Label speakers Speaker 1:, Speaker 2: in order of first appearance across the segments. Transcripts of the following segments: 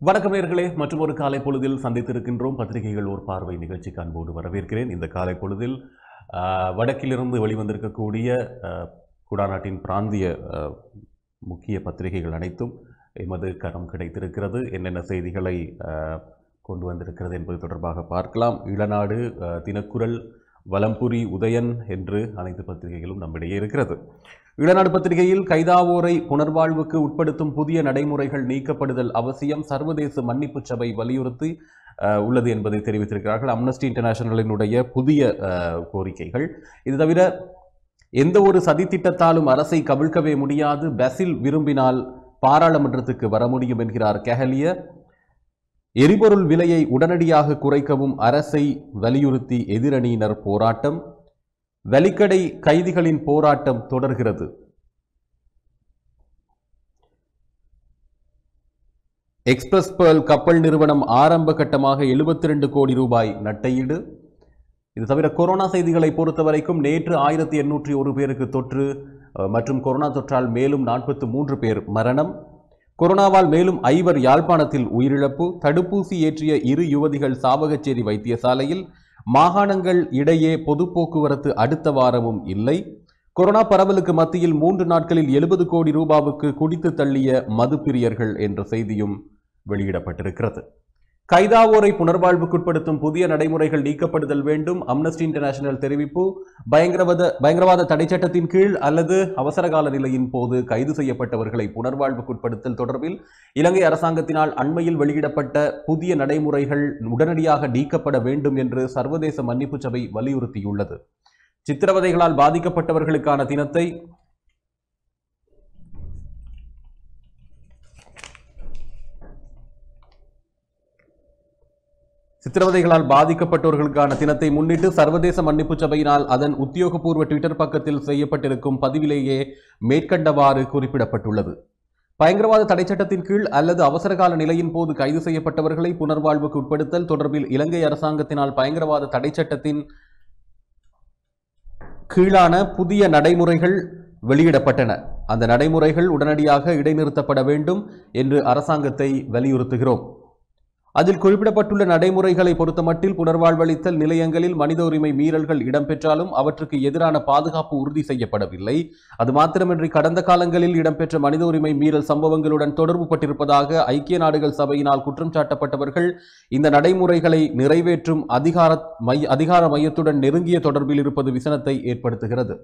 Speaker 1: வணக்கம் நேயர்களே, மற்றும் ஒரு காலை பொழுதில் சந்தித்திருக்கின்றோம். பத்திரிகைகள் ஒரு பார்வை நிகழ்ச்சிக்கு அன்போடு வரவேற்கிறேன். இந்த காலை பொழுதில் வடக்கிலிருந்து வெளிவந்திருக்கக்கூடிய குடாநாட்டின் பிராந்திய முக்கிய பத்திரிகைகள் அனைத்தும் எமது கரம் கிடைத்திருக்கிறது. என்னென்ன செய்திகளை கொண்டு வந்திருக்கிறது என்பது தொடர்பாக பார்க்கலாம். இளநாடு, தினக்குரல், வலம்புரி, உதயன் என்று அனைத்து பத்திரிகைகளும் நம்மிடையே இருக்கிறது. இளநாடு பத்திரிகையில் கைதாவோரை புனர்வாழ்வுக்கு உட்படுத்தும் புதிய நடைமுறைகள் நீக்கப்படுதல் அவசியம், சர்வதேச மன்னிப்பு சபை வலியுறுத்தி உள்ளது என்பதை தெரிவித்திருக்கிறார்கள். அம்னஸ்டி இன்டர்நேஷனலினுடைய புதிய கோரிக்கைகள். இது தவிர எந்த ஒரு சதித்திட்டத்தாலும் அரசை கவிழ்க்கவே முடியாது, பசில் விரும்பினால் பாராளுமன்றத்துக்கு வர முடியும் என்கிறார் கெஹலிய. எரிபொருள் விலையை உடனடியாக குறைக்கவும் அரசை வலியுறுத்தி எதிரணியினர் போராட்டம். வெலிக்கடை கைதிகளின் போராட்டம் தொடர்கிறது. எக்ஸ்பிரஸ் பேர்ல் கப்பல் நிறுவனம் ஆரம்ப கட்டமாக 72 கோடி ரூபாய் நட்டையீடு. இது தவிர கொரோனா செய்திகளை பொறுத்தவரைக்கும் நேற்று 1801 பேருக்கு தொற்று மற்றும் கொரோனா தொற்றால் மேலும் 43 பேர் மரணம். கொரோனாவால் மேலும் 5 யாழ்ப்பாணத்தில் உயிரிழப்பு. தடுப்பூசி ஏற்றிய 2 யுவதிகள் சாவகச்சேரி வைத்தியசாலையில். மாகாணங்கள் இடையே பொது போக்குவரத்து அடுத்த வாரமும் இல்லை. கொரோனா பரவலுக்கு மத்தியில் 3 நாட்களில் 70 கோடி ரூபாவுக்கு குடித்து தள்ளிய மதுப்பிரியர்கள் என்ற செய்தியும் வெளியிடப்பட்டிருக்கிறது. கைதாவோரை புனர்வாழ்வுக்குட்படுத்தும் புதிய நடைமுறைகள் நீக்கப்படுதல் வேண்டும், அம்னஸ்டி இன்டர்நேஷனல் தெரிவிப்பு. பயங்கரவாத தடை சட்டத்தின் கீழ் அல்லது அவசரகால நிலையின் போது கைது செய்யப்பட்டவர்களை புனர்வாழ்வுக்குட்படுத்தல் தொடர்பில் இலங்கை அரசாங்கத்தினால் அண்மையில் வெளியிடப்பட்ட புதிய நடைமுறைகள் உடனடியாக நீக்கப்பட வேண்டும் என்று சர்வதேச மன்னிப்பு சபை வலியுறுத்தியுள்ளது. சித்திரவதைகளால் பாதிக்கப்பட்டவர்களுக்கான தினத்தை முன்னிட்டு சர்வதேச மன்னிப்பு சபையினால் அதன் உத்தியோகபூர்வ ட்விட்டர் பக்கத்தில் செய்யப்பட்டிருக்கும் பதிவிலேயே மேற்கண்டவாறு குறிப்பிடப்பட்டுள்ளது. பயங்கரவாத தடை சட்டத்தின் கீழ் அல்லது அவசரகால நிலையின் போது கைது செய்யப்பட்டவர்களை புனர்வாழ்வுக்கு உட்படுத்தல் தொடர்பில் இலங்கை அரசாங்கத்தினால் பயங்கரவாத தடை சட்டத்தின் கீழான புதிய நடைமுறைகள் வெளியிடப்பட்டன. அந்த நடைமுறைகள் உடனடியாக இடைநிறுத்தப்பட வேண்டும் என்று அரசாங்கத்தை வலியுறுத்துகிறோம். அதில் குறிப்பிடப்பட்டுள்ள நடைமுறைகளை பொறுத்தமட்டில் புனர்வாழ்வளித்தல் நிலையங்களில் மனித உரிமை மீறல்கள் இடம்பெற்றாலும் அவற்றுக்கு எதிரான பாதுகாப்பு உறுதி செய்யப்படவில்லை. அது மாத்திரமின்றி கடந்த காலங்களில் இடம்பெற்ற மனித உரிமை மீறல் சம்பவங்களுடன் தொடர்பு பட்டிருப்பதாக ஐக்கிய நாடுகள் சபையினால் குற்றம் சாட்டப்பட்டவர்கள் இந்த நடைமுறைகளை நிறைவேற்றும் அதிகார மையத்துடன் நெருங்கிய தொடர்பில் இருப்பது விசனத்தை ஏற்படுத்துகிறது.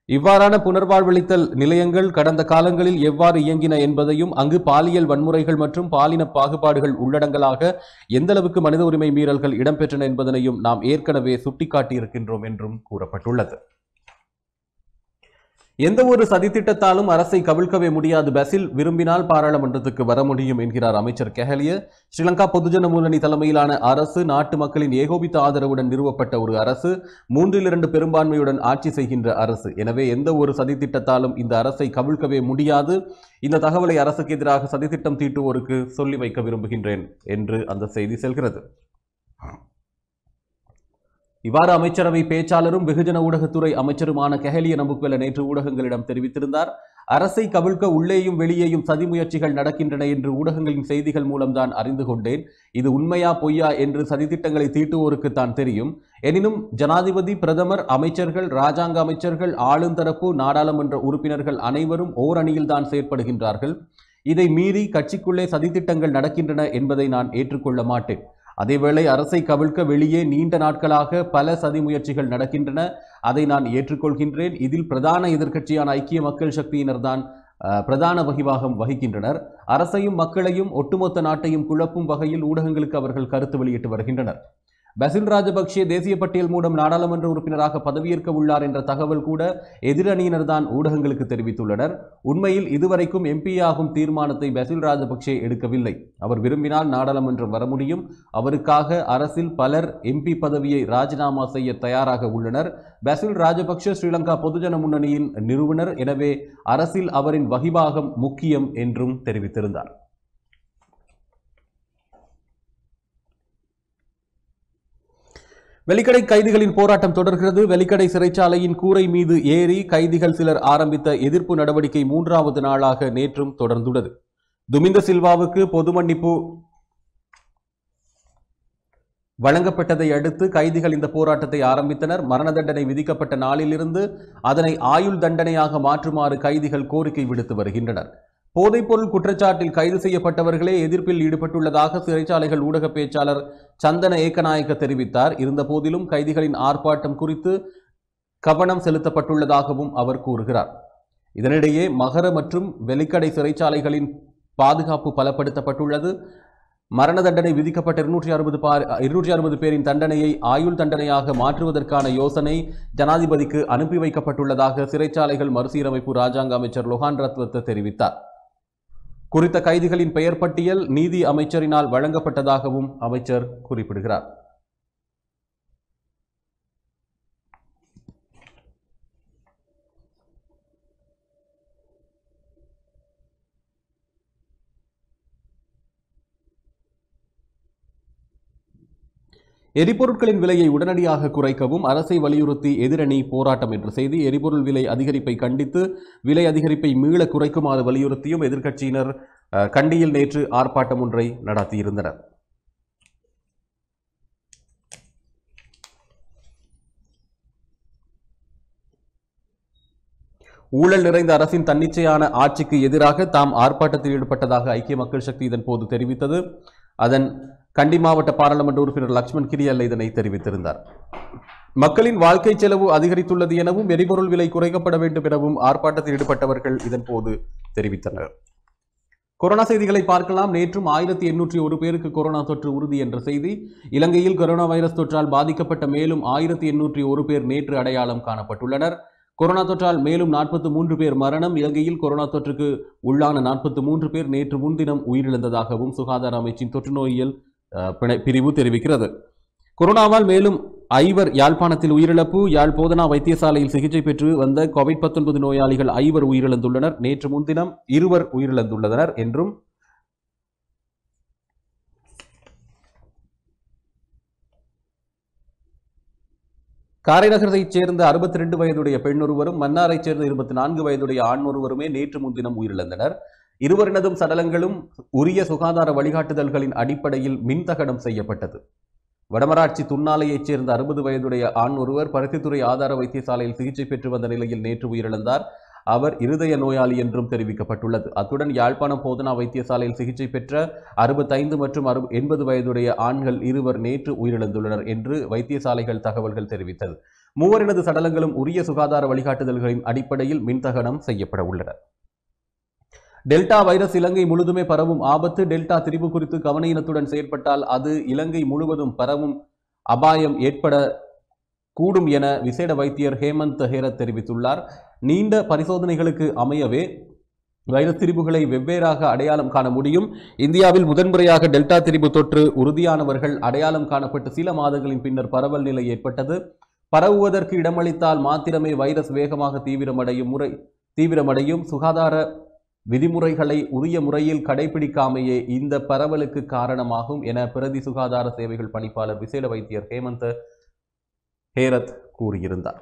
Speaker 1: இவ்வாறான புனர்வாழ்வளித்தல் நிலையங்கள் கடந்த காலங்களில் எவ்வாறு இயங்கின என்பதையும் அங்கு பாலியல் வன்முறைகள் மற்றும் பாலின பாகுபாடுகள் உள்ளடங்கலாக எந்தளவுக்கு மனித உரிமை மீறல்கள் இடம்பெற்றன என்பதனையும் நாம் ஏற்கனவே சுட்டிக்காட்டியிருக்கின்றோம் என்றும் கூறப்பட்டுள்ளது. எந்த ஒரு சதித்திட்டத்தாலும் அரசை கவிழ்க்கவே முடியாது, பசில் விரும்பினால் பாராளுமன்றத்துக்கு வர முடியும் என்கிறார் அமைச்சர் கெஹலிய. ஸ்ரீலங்கா பொதுஜன முன்னணி தலைமையிலான அரசு நாட்டு மக்களின் ஏகோபித்த ஆதரவுடன் நிறுவப்பட்ட ஒரு அரசு, 3/2 பெரும்பான்மையுடன் ஆட்சி செய்கின்ற அரசு. எனவே எந்த ஒரு சதித்திட்டத்தாலும் இந்த அரசை கவிழ்க்கவே முடியாது. இந்த தகவலை அரசுக்கு எதிராக சதித்திட்டம் தீட்டுவோருக்கு சொல்லி வைக்க விரும்புகின்றேன் என்று அந்த செய்தி செல்கிறது. இவ்வாறு அமைச்சரவை பேச்சாளரும் வெகுஜன ஊடகத்துறை அமைச்சருமான கெஹலிய நம்புக்வெல நேற்று ஊடகங்களிடம் தெரிவித்திருந்தார். அரசை கவிழ்க்க உள்ளேயும் வெளியேயும் சதி முயற்சிகள் நடக்கின்றன என்று ஊடகங்களின் செய்திகள் மூலம்தான் அறிந்து கொண்டேன். இது உண்மையா பொய்யா என்று சதித்திட்டங்களை தீட்டுவோருக்கு தான் தெரியும். எனினும் ஜனாதிபதி, பிரதமர், அமைச்சர்கள், இராஜாங்க அமைச்சர்கள், ஆளுந்தரப்பு, நாடாளுமன்ற உறுப்பினர்கள் அனைவரும் ஓர் அணியில்தான் செயற்படுகின்றார்கள். இதை மீறி கட்சிக்குள்ளே சதித்திட்டங்கள் நடக்கின்றன என்பதை நான் ஏற்றுக்கொள்ள மாட்டேன். அதேவேளை அரசை கவிழ்க்க வெளியே நீண்ட நாட்களாக பல சதி முயற்சிகள் நடக்கின்றன. அதை நான் ஏற்றுக்கொள்கின்றேன். இதில் பிரதான எதிர்க்கட்சியான ஐக்கிய மக்கள் சக்தியினர் தான் பிரதான வகிவாகம் வகிக்கின்றனர். அரசையும் மக்களையும் ஒட்டுமொத்த நாட்டையும் குழப்பும் வகையில் ஊடகங்களுக்கு அவர்கள் கருத்து வெளியிட்டு வருகின்றனர். பசில் ராஜபக்ஷ தேசிய பட்டியல் மூலம் நாடாளுமன்ற உறுப்பினராக பதவியேற்க உள்ளார் என்ற தகவல் கூட எதிரணியினர் தான் ஊடகங்களுக்கு தெரிவித்துள்ளனர். உண்மையில் இதுவரைக்கும் எம்பி ஆகும் தீர்மானத்தை பசில் ராஜபக்ஷ எடுக்கவில்லை. அவர் விரும்பினால் நாடாளுமன்றம் வர முடியும். அவருக்காக அரசில் பலர் எம்பி பதவியை ராஜினாமா செய்ய தயாராக உள்ளனர். பசில் ராஜபக்ஷ ஸ்ரீலங்கா பொதுஜன முன்னணியின் நிறுவனர். எனவே அரசில் அவரின் வகிபாகம் முக்கியம் என்றும் தெரிவித்திருந்தார். வெலிக்கடை கைதிகளின் போராட்டம் தொடர்கிறது. வெலிக்கடை சிறைச்சாலையின் கூரை மீது ஏறி கைதிகள் சிலர் ஆரம்பித்த எதிர்ப்பு நடவடிக்கை 3வது நாளாக நேற்றும் தொடர்ந்துள்ளது. துமிந்த சில்வாவுக்கு பொது மன்னிப்பு வழங்கப்பட்டதை அடுத்து கைதிகள் இந்த போராட்டத்தை ஆரம்பித்தனர். மரண தண்டனை விதிக்கப்பட்ட நாளிலிருந்து அதனை ஆயுள் தண்டனையாக மாற்றுமாறு கைதிகள் கோரிக்கை விடுத்து வருகின்றனர். போதைப்பொருள் குற்றச்சாட்டில் கைது செய்யப்பட்டவர்களே எதிர்ப்பில் ஈடுபட்டுள்ளதாக சிறைச்சாலைகள் ஊடக பேச்சாளர் சந்தன ஏக்கநாயக்க தெரிவித்தார். இருந்தபோதிலும் கைதிகளின் ஆர்ப்பாட்டம் குறித்து கவனம் செலுத்தப்பட்டுள்ளதாகவும் அவர் கூறுகிறார். இதனிடையே மகர மற்றும் வெலிக்கடை சிறைச்சாலைகளின் பாதுகாப்பு பலப்படுத்தப்பட்டுள்ளது. மரண தண்டனை விதிக்கப்பட்ட 260 பேரின் தண்டனையை ஆயுள் தண்டனையாக மாற்றுவதற்கான யோசனை ஜனாதிபதிக்கு அனுப்பி வைக்கப்பட்டுள்ளதாக சிறைச்சாலைகள் மறுசீரமைப்பு ராஜாங்க அமைச்சர் லொஹான் ரத்வத்த தெரிவித்தார். குறித்த கைதிகளின் பெயர் பட்டியல் நீதி அமைச்சரினால் வழங்கப்பட்டதாகவும் அமைச்சர் குறிப்பிடுகிறார். எரிபொருட்களின் விலையை உடனடியாக குறைக்கவும் அரசை வலியுறுத்தி எதிரணி போராட்டம் என்ற செய்தி. எரிபொருள் விலை அதிகரிப்பை கண்டித்து விலை அதிகரிப்பை மீள குறைக்குமாறு வலியுறுத்தியும் எதிர்க்கட்சியினர் கண்டியில் நேற்று ஆர்ப்பாட்டம் ஒன்றை நடத்தியிருந்தனர். ஊழல் நிறைந்த அரசின் தன்னிச்சையான ஆட்சிக்கு எதிராக தாம் ஆர்ப்பாட்டத்தில் ஈடுபட்டதாக ஐக்கிய மக்கள் சக்தி இதன் போது தெரிவித்தது. அதன் கண்டி மாவட்ட பாராளுமன்ற உறுப்பினர் லக்ஷ்மண் கிரியல்ல இதனை தெரிவித்திருந்தார். மக்களின் வாழ்க்கை செலவு அதிகரித்துள்ளது எனவும் எரிபொருள் விலை குறைக்கப்பட வேண்டும் எனவும் ஆர்ப்பாட்டத்தில் ஈடுபட்டவர்கள் இதன் போது தெரிவித்தனர். கொரோனா செய்திகளை பார்க்கலாம். நேற்றும் 1801 பேருக்கு கொரோனா தொற்று உறுதி என்ற செய்தி. இலங்கையில் கொரோனா வைரஸ் தொற்றால் பாதிக்கப்பட்ட மேலும் 1801 பேர் நேற்று அடையாளம் காணப்பட்டுள்ளனர். கொரோனா தொற்றால் மேலும் 43 பேர் மரணம். இலங்கையில் கொரோனா தொற்றுக்கு உள்ளான 43 பேர் நேற்று முன்தினம் உயிரிழந்ததாகவும் சுகாதார அமைச்சின் தொற்று நோயியல் பிரிவு தெரிவிக்கிறது. கொரோனாவால் மேலும் 5 யாழ்ப்பாணத்தில் உயிரிழப்பு. யாழ் போதனா வைத்தியசாலையில் சிகிச்சை பெற்று வந்த COVID-19 நோயாளிகள் 5 உயிரிழந்துள்ளனர். நேற்று முன்தினம் 2 உயிரிழந்துள்ளனர் என்றும் காரைநகரைச் சேர்ந்த 62 வயதுடைய பெண் ஒருவரும் மன்னாரைச் சேர்ந்த 24 வயதுடைய ஆண் ஒருவருமே நேற்று முன்தினம் உயிரிழந்தனர். இருவரினதும் சடலங்களும் உரிய சுகாதார வழிகாட்டுதல்களின் அடிப்படையில் மின்தகனம் செய்யப்பட்டது. வடமராட்சி துன்னாலையைச் சேர்ந்த 60 வயதுடைய ஆண் ஒருவர் பருத்தித்துறை ஆதார வைத்தியசாலையில் சிகிச்சை பெற்று வந்த நிலையில் நேற்று உயிரிழந்தார். அவர் இருதய நோயாளி என்றும் தெரிவிக்கப்பட்டுள்ளது. அத்துடன் யாழ்ப்பாணம் போதனா வைத்தியசாலையில் சிகிச்சை பெற்ற 65 மற்றும் 80 வயதுடைய ஆண்கள் 2 நேற்று உயிரிழந்துள்ளனர் என்று வைத்தியசாலைகள் தகவல்கள் தெரிவித்தது. மூவரினது சடலங்களும் உரிய சுகாதார வழிகாட்டுதல்களின் அடிப்படையில் மின்தகனம் செய்யப்பட உள்ளன. டெல்டா வைரஸ் இலங்கை முழுதுமே பரவும் ஆபத்து. டெல்டா திரிபு குறித்து கவனஈனத்துடன் செயற்பட்டால் அது இலங்கை முழுவதும் பரவும் அபாயம் ஏற்பட கூடும் என விசேட வைத்தியர் ஹேமந்த் ஹேரத் தெரிவித்துள்ளார். நீண்ட பரிசோதனைகளுக்கு அமையவே வைரஸ் திரிபுகளை வெவ்வேறாக அடையாளம் காண முடியும். இந்தியாவில் முதன்முறையாக டெல்டா திரிபு தொற்று உறுதியானவர்கள் அடையாளம் காணப்பட்டு சில மாதங்களின் பின்னர் பரவல் நிலை ஏற்பட்டது. பரவுவதற்கு இடமளித்தால் மாத்திரமே வைரஸ் வேகமாக தீவிரமடையும். சுகாதார விதிமுறைகளை உரிய முறையில் கடைபிடிக்காமையே இந்த பரவலுக்கு காரணமாகும் என பிரதி சுகாதார சேவைகள் பணிப்பாளர் விசேட வைத்தியர் ஹேமந்த் ஹேரத் கூறியிருந்தார்.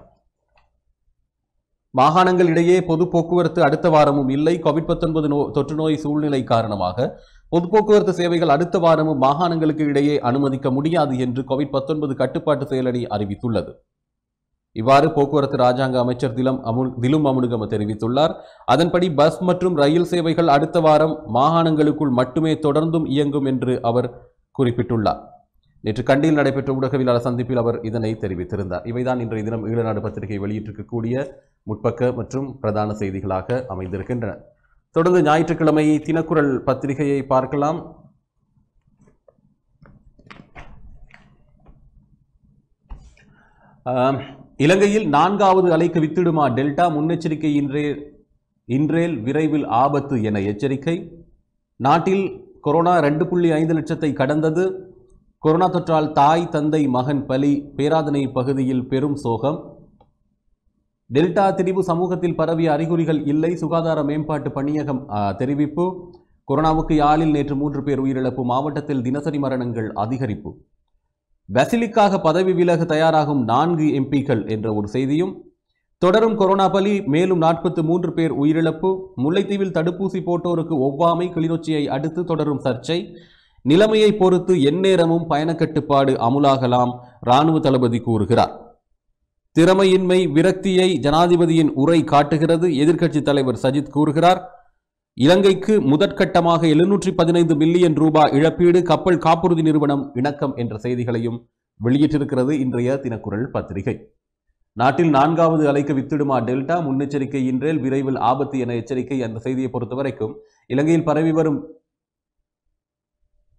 Speaker 1: மாகாணங்கள் இடையே பொது போக்குவரத்து அடுத்த வாரமும் இல்லை. COVID-19 தொற்று நோய் சூழ்நிலை காரணமாக பொது போக்குவரத்து சேவைகள் அடுத்த வாரமும் மாகாணங்களுக்கு இடையே அனுமதிக்க முடியாது என்று COVID-19 கட்டுப்பாட்டு செயலணி அறிவித்துள்ளது. இவ்வாறு போக்குவரத்து ராஜாங்க அமைச்சர் திலும் அமுனுகம தெரிவித்துள்ளார். அதன்படி பஸ் மற்றும் ரயில் சேவைகள் அடுத்த வாரம் மாகாணங்களுக்குள் மட்டுமே தொடர்ந்தும் இயங்கும் என்று அவர் குறிப்பிட்டுள்ளார். நேற்று கண்டியில் நடைபெற்ற ஊடகவியலாளர் சந்திப்பில் அவர் இதனை தெரிவித்திருந்தார். இவைதான் இன்றைய தினம் ஈழநாடு பத்திரிகை வெளியிட்டிருக்கக்கூடிய முற்பக்க மற்றும் பிரதான செய்திகளாக அமைந்திருக்கின்றன. தொடர்ந்து ஞாயிற்றுக்கிழமை தினக்குரல் பத்திரிகையை பார்க்கலாம். இலங்கையில் 4வது அலைக்கு வித்திடுமா டெல்டா, முன்னெச்சரிக்கை இன்றேல் விரைவில் ஆபத்து என எச்சரிக்கை. நாட்டில் கொரோனா 2.5 லட்சத்தை கடந்தது. கொரோனா தொற்றால் தாய் தந்தை மகன் பலி. பேராதனை பகுதியில் பெரும் சோகம். டெல்டா திரிபு சமூகத்தில் பரவிய அறிகுறிகள் இல்லை. சுகாதார மேம்பாட்டு பணியகம் தெரிவிப்பு. கொரோனாவுக்கு யாழில் நேற்று 3 பேர் உயிரிழப்பு. மாவட்டத்தில் தினசரி மரணங்கள் அதிகரிப்பு. பசிலிக்காக பதவி விலக தயாராகும் 4 எம்பிக்கள் என்ற ஒரு செய்தியும். தொடரும் கொரோனா பலி, மேலும் 43 பேர் உயிரிழப்பு. முல்லைத்தீவில் தடுப்பூசி போட்டோருக்கு ஒவ்வாமை, கிளிநொச்சியை அடுத்து தொடரும் சர்ச்சை. நிலைமையை பொறுத்து எந்நேரமும் பயணக்கட்டுப்பாடு அமுலாகலாம், இராணுவ தளபதி கூறுகிறார். திறமையின்மை, விரக்தியை ஜனாதிபதியின் உரை காட்டுகிறது, எதிர்க்கட்சித் தலைவர் சஜித் கூறுகிறார். இலங்கைக்கு முதற்கட்டமாக 715 மில்லியன் ரூபாய் இழப்பீடு, கப்பல் காப்புறுதி நிறுவனம் இணக்கம் என்ற செய்திகளையும் வெளியிட்டிருக்கிறது இன்றைய தினக்குரல் பத்திரிகை. நாட்டில் 4வது அலைக்கு வித்திடுமா டெல்டா, முன்னெச்சரிக்கையின்றேல் விரைவில் ஆபத்து என எச்சரிக்கை. அந்த செய்தியை பொறுத்தவரைக்கும் இலங்கையில் பரவி வரும்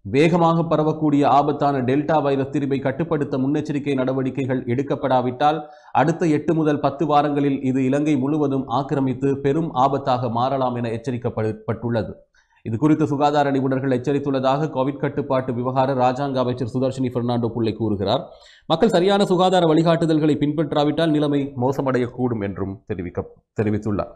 Speaker 1: வேகமாக பரவக்கூடிய ஆபத்தான டெல்டா வைரஸ் திரிபை கட்டுப்படுத்த முன்னெச்சரிக்கை நடவடிக்கைகள் எடுக்கப்படாவிட்டால் அடுத்த 8 முதல் 10 வாரங்களில் இது இலங்கை முழுவதும் ஆக்கிரமித்து பெரும் ஆபத்தாக மாறலாம் என எச்சரிக்கப்பட்டுள்ளது. இது குறித்து சுகாதார நிபுணர்கள் எச்சரித்துள்ளதாக கோவிட் கட்டுப்பாட்டு விவகார ராஜாங்க அமைச்சர் சுதர்ஷினி பெர்னாண்டோ புள்ளை கூறுகிறார். மக்கள் சரியான சுகாதார வழிகாட்டுதல்களை பின்பற்றாவிட்டால் நிலைமை மோசமடையக்கூடும் என்றும் தெரிவித்துள்ளார்.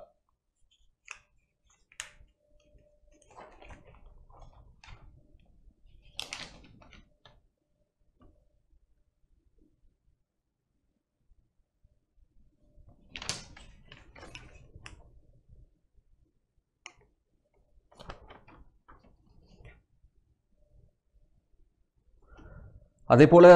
Speaker 1: அதேபோல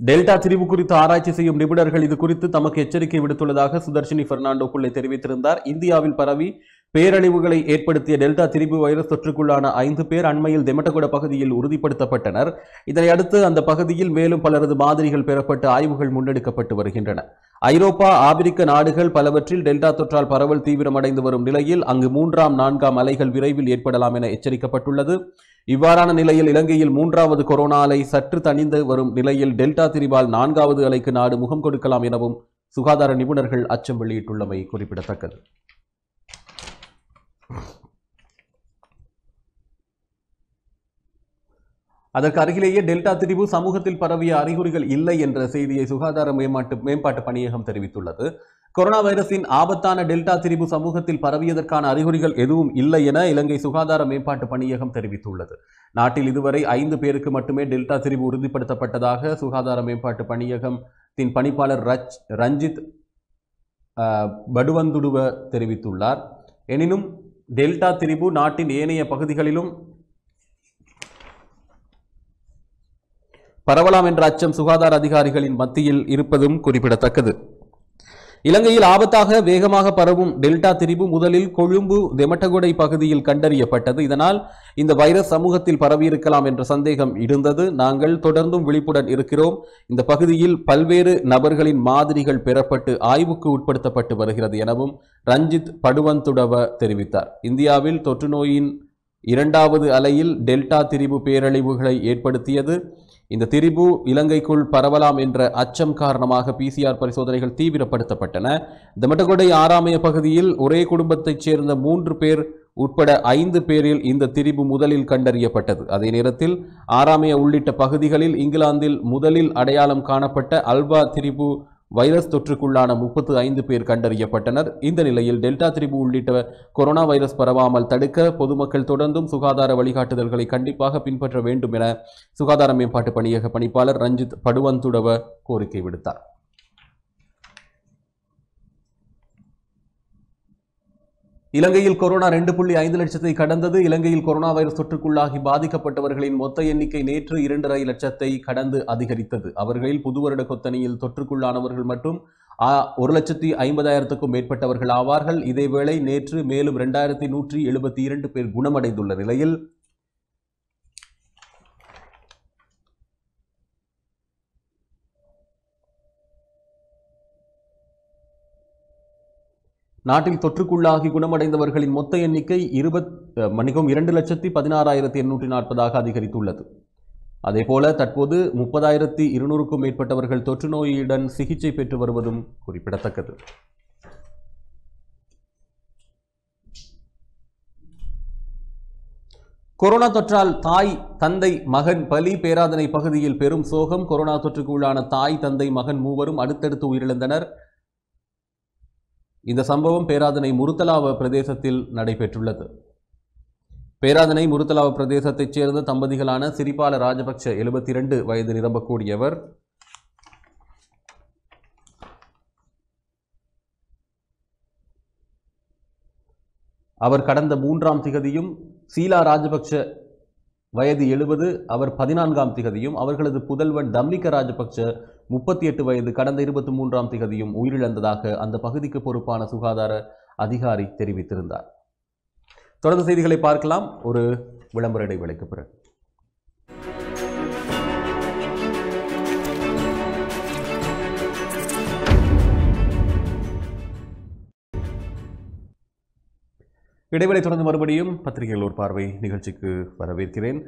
Speaker 1: டெல்டா திரிவு குறித்து ஆராய்ச்சி செய்யும் நிபுணர்கள் இது குறித்து தமக்கு எச்சரிக்கை விடுத்துள்ளதாக சுதர்ஷினி பெர்னாண்டோ புள்ளை தெரிவித்திருந்தார். இந்தியாவில் பரவி பேரழிவுகளை ஏற்படுத்திய டெல்டா திரிபு வைரஸ் தொற்றுக்குள்ளான 5 பேர் அண்மையில் தெமட்டகுட பகுதியில் உறுதிப்படுத்தப்பட்டனர். இதனை அடுத்து அந்த பகுதியில் மேலும் பலரது மாதிரிகள் பெறப்பட்டு ஆய்வுகள் முன்னெடுக்கப்பட்டு வருகின்றன. ஐரோப்பா, ஆப்பிரிக்க நாடுகள் பலவற்றில் டெல்டா தொற்றால் பரவல் தீவிரமடைந்து வரும் நிலையில் அங்கு 3ஆம் 4ஆம் அலைகள் விரைவில் ஏற்படலாம் என எச்சரிக்கப்பட்டுள்ளது. இவ்வாறான நிலையில் இலங்கையில் 3வது கொரோனா அலை சற்று தணிந்து வரும் நிலையில் டெல்டா திரிபால் 4வது அலைக்கு நாடு முகம் கொடுக்கலாம் எனவும் சுகாதார நிபுணர்கள் அச்சம் வெளியிட்டுள்ளமை குறிப்பிடத்தக்கது. அதற்கு அருகிலேயே டெல்டா திரிபு சமூகத்தில் பரவிய அறிகுறிகள் இல்லை என்ற செய்தியை சுகாதார மேம்பாட்டு பணியகம் தெரிவித்துள்ளது. கொரோனா வைரஸின் ஆபத்தான டெல்டா திரிபு சமூகத்தில் பரவியதற்கான அறிகுறிகள் எதுவும் இல்லை என இலங்கை சுகாதார மேம்பாட்டு பணியகம் தெரிவித்துள்ளது. நாட்டில் இதுவரை 5 பேருக்கு மட்டுமே டெல்டா திரிபு உறுதிப்படுத்தப்பட்டதாக சுகாதார மேம்பாட்டு பணியகத்தின் பணிப்பாளர் ரஞ்சித் படுவந்துடுவ தெரிவித்துள்ளார். எனினும் டெல்டா திரிபு நாட்டின் ஏனைய பகுதிகளிலும் பரவலாம் என்ற அச்சம் சுகாதார அதிகாரிகளின் மத்தியில் இருப்பதும் குறிப்பிடத்தக்கது. இலங்கையில் ஆபத்தாக வேகமாக பரவும் டெல்டா திரிபு முதலில் கொழும்பு தெமட்டகுடை பகுதியில் கண்டறியப்பட்டது. இதனால் இந்த வைரஸ் சமூகத்தில் பரவியிருக்கலாம் என்ற சந்தேகம் இருந்தது. நாங்கள் தொடர்ந்தும் விழிப்புடன் இருக்கிறோம். இந்த பகுதியில் பல்வேறு நபர்களின் மாதிரிகள் பெறப்பட்டு ஆய்வுக்கு உட்படுத்தப்பட்டு வருகிறது எனவும் ரஞ்சித் படுவந்துடவ தெரிவித்தார். இந்தியாவில் தொற்று நோயின் 2வது அலையில் டெல்டா திரிபு பேரழிவுகளை ஏற்படுத்தியது. இந்த திரிபு இலங்கைக்குள் பரவலாம் என்ற அச்சம் காரணமாக PCR பரிசோதனைகள் தீவிரப்படுத்தப்பட்டன. தெமட்டகுடை ஆறாமய பகுதியில் ஒரே குடும்பத்தைச் சேர்ந்த 3 பேர் உட்பட 5 பேரில் இந்த திரிபு முதலில் கண்டறியப்பட்டது. அதே நேரத்தில் ஆறாமய உள்ளிட்ட பகுதிகளில் இங்கிலாந்தில் முதலில் அடையாளம் காணப்பட்ட அல்வா திரிபு வைரஸ் தொற்றுக்குள்ளான 35 பேர் கண்டறியப்பட்டனர். இந்த நிலையில் டெல்டா திரிபு உள்ளிட்ட கொரோனா வைரஸ் பரவாமல் தடுக்க பொதுமக்கள் தொடர்ந்தும் சுகாதார வழிகாட்டுதல்களை கண்டிப்பாக பின்பற்ற வேண்டும் என சுகாதார மேம்பாட்டு பணியக பணிப்பாளர் ரஞ்சித் படுவந்துடவ கோரிக்கை விடுத்தார். இலங்கையில் கொரோனா 2.5 லட்சத்தை கடந்தது. இலங்கையில் கொரோனா வைரஸ் தொற்றுக்குள்ளாகி பாதிக்கப்பட்டவர்களின் மொத்த எண்ணிக்கை நேற்று 2.5 லட்சத்தை கடந்து அதிகரித்தது. அவர்களில் புதுவருட கொத்தணியில் தொற்றுக்குள்ளானவர்கள் மட்டும் 1,50,000க்கும் மேற்பட்டவர்கள் ஆவார்கள். இதேவேளை நேற்று மேலும் 2,172 பேர் குணமடைந்துள்ள நிலையில் நாட்டில் தொற்றுக்குள்ளாகி குணமடைந்தவர்களின் மொத்த எண்ணிக்கை 2,16,840 அதிகரித்துள்ளது. அதேபோல தற்போது 30,200க்கும் மேற்பட்டவர்கள் தொற்று நோயுடன் சிகிச்சை பெற்று வருவதும் குறிப்பிடத்தக்கது. கொரோனா தொற்றால் தாய், தந்தை, மகன் பலி. பேராதனை பகுதியில் பெரும் சோகம். கொரோனா தொற்றுக்கு உள்ளான தாய், தந்தை, மகன் மூவரும் அடுத்தடுத்து உயிரிழந்தனர். இந்த சம்பவம் பேராதனை முருத்தலாவ பிரதேசத்தில் நடைபெற்றுள்ளது. பேராதனை முருத்தலாவ பிரதேசத்தைச் சேர்ந்த தம்பதிகளான சிறிபால ராஜபக்ஷ 72 வயது நிரம்பக்கூடியவர், அவர் கடந்த 3ஆம் திகதியும், சீலா ராஜபக்ஷ வயது 70, அவர் 14ஆம் திகதியும், அவர்களது புதல்வன் தம்மிக ராஜபக்ஷ 38 வயது கடந்த 23ஆம் திகதியும் உயிரிழந்ததாக அந்த பகுதிக்கு பொறுப்பான சுகாதார அதிகாரி தெரிவித்திருந்தார். தொடர்ந்து செய்திகளை பார்க்கலாம் ஒரு விளம்பர இடைவேளைக்கு பிறகு. இடைவேளை தொடர்ந்து மறுபடியும் பத்திரிகைகள் ஒரு பார்வை நிகழ்ச்சிக்கு வரவேற்கிறேன்.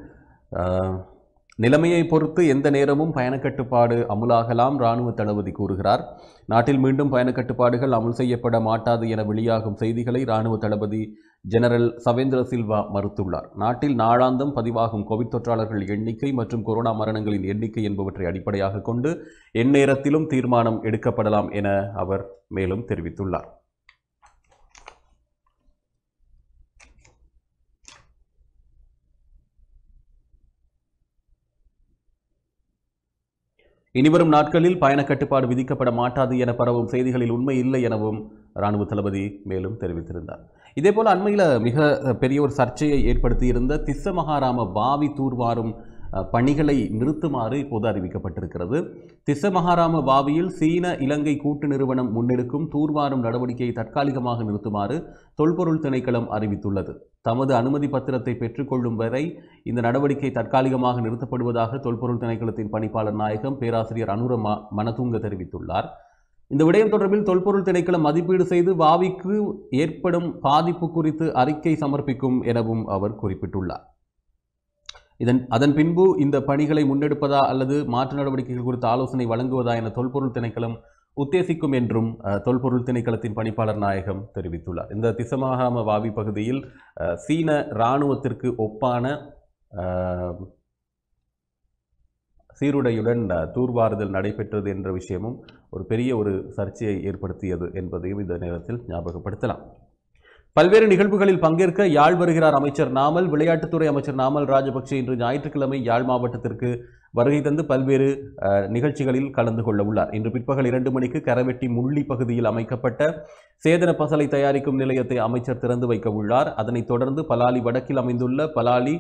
Speaker 1: நிலைமையை பொறுத்து எந்த நேரமும் பயணக்கட்டுப்பாடு அமுலாகலாம், இராணுவ தளபதி கூறுகிறார். நாட்டில் மீண்டும் பயணக்கட்டுப்பாடுகள் அமுல் செய்யப்பட மாட்டாது என வெளியாகும் செய்திகளை இராணுவ தளபதி ஜெனரல் சவேந்திர சில்வா மறுத்துள்ளார். நாட்டில் நாளாந்தம் பதிவாகும் கோவிட் தொற்றாளர்கள் எண்ணிக்கை மற்றும் கொரோனா மரணங்களின் எண்ணிக்கை என்பவற்றை அடிப்படையாக கொண்டு எந்நேரத்திலும் தீர்மானம் எடுக்கப்படலாம் என அவர் மேலும் தெரிவித்துள்ளார். இனிவரும் நாட்களில் பயண கட்டுப்பாடு விதிக்கப்பட மாட்டாது என பரவும் செய்திகளில் உண்மை இல்லை எனவும் இராணுவ தளபதி மேலும் தெரிவித்திருந்தார். இதேபோல் அண்மையில் மிக பெரிய ஒரு சர்ச்சையை ஏற்படுத்தியிருந்த திஸ்ஸமகாராம வாவி தூர்வாரும் பணிகளை நிறுத்துமாறு இப்போது அறிவிக்கப்பட்டிருக்கிறது. திஸ்ஸமகாராம வாவியில் சீன இலங்கை கூட்டு நிறுவனம் முன்னெடுக்கும் தூர்வாரும் நடவடிக்கையை தற்காலிகமாக நிறுத்துமாறு தொல்பொருள் திணைக்களம் அறிவித்துள்ளது. தமது அனுமதி பத்திரத்தை பெற்றுக்கொள்ளும் வரை இந்த நடவடிக்கை தற்காலிகமாக நிறுத்தப்படுவதாக தொல்பொருள் திணைக்களத்தின் பணிப்பாளர் நாயகம் பேராசிரியர் அனுர மனதுங்க தெரிவித்துள்ளார். இந்த விடயம் தொடர்பில் தொல்பொருள் திணைக்களம் மதிப்பீடு செய்து வாவிக்கு ஏற்படும் பாதிப்பு குறித்து அறிக்கை சமர்ப்பிக்கும் எனவும் அவர் குறிப்பிட்டுள்ளார். அதன் பின்பு இந்த பணிகளை முன்னெடுப்பதா அல்லது மாற்று நடவடிக்கைகள் குறித்து ஆலோசனை வழங்குவதா என தொல்பொருள் திணைக்களம் உத்தேசிக்கும் என்றும் தொல்பொருள் திணைக்களத்தின் பணிப்பாளர் நாயகம் தெரிவித்துள்ளார். இந்த திஸ்ஸமகாராம வாவி பகுதியில் சீன இராணுவத்திற்கு ஒப்பான சீருடையுடன் தூர்வாறுதல் நடைபெற்றது என்ற விஷயமும் ஒரு பெரிய ஒரு சர்ச்சையை ஏற்படுத்தியது என்பதையும் இந்த நேரத்தில் ஞாபகப்படுத்தலாம். பல்வேறு நிகழ்வுகளில் பங்கேற்க யாழ் வருகிறார் அமைச்சர் நாமல். விளையாட்டுத்துறை அமைச்சர் நாமல் ராஜபக்ஷ இன்று ஞாயிற்றுக்கிழமை யாழ் மாவட்டத்திற்கு வருகை தந்து பல்வேறு நிகழ்ச்சிகளில் கலந்து கொள்ள உள்ளார். இன்று பிற்பகல் 2 மணிக்கு கரவெட்டி முள்ளி பகுதியில் அமைக்கப்பட்ட சேதன பசலை தயாரிக்கும் நிலையத்தை அமைச்சர் திறந்து வைக்க உள்ளார். அதனைத் தொடர்ந்து பலாலி வடக்கில் அமைந்துள்ள பலாலி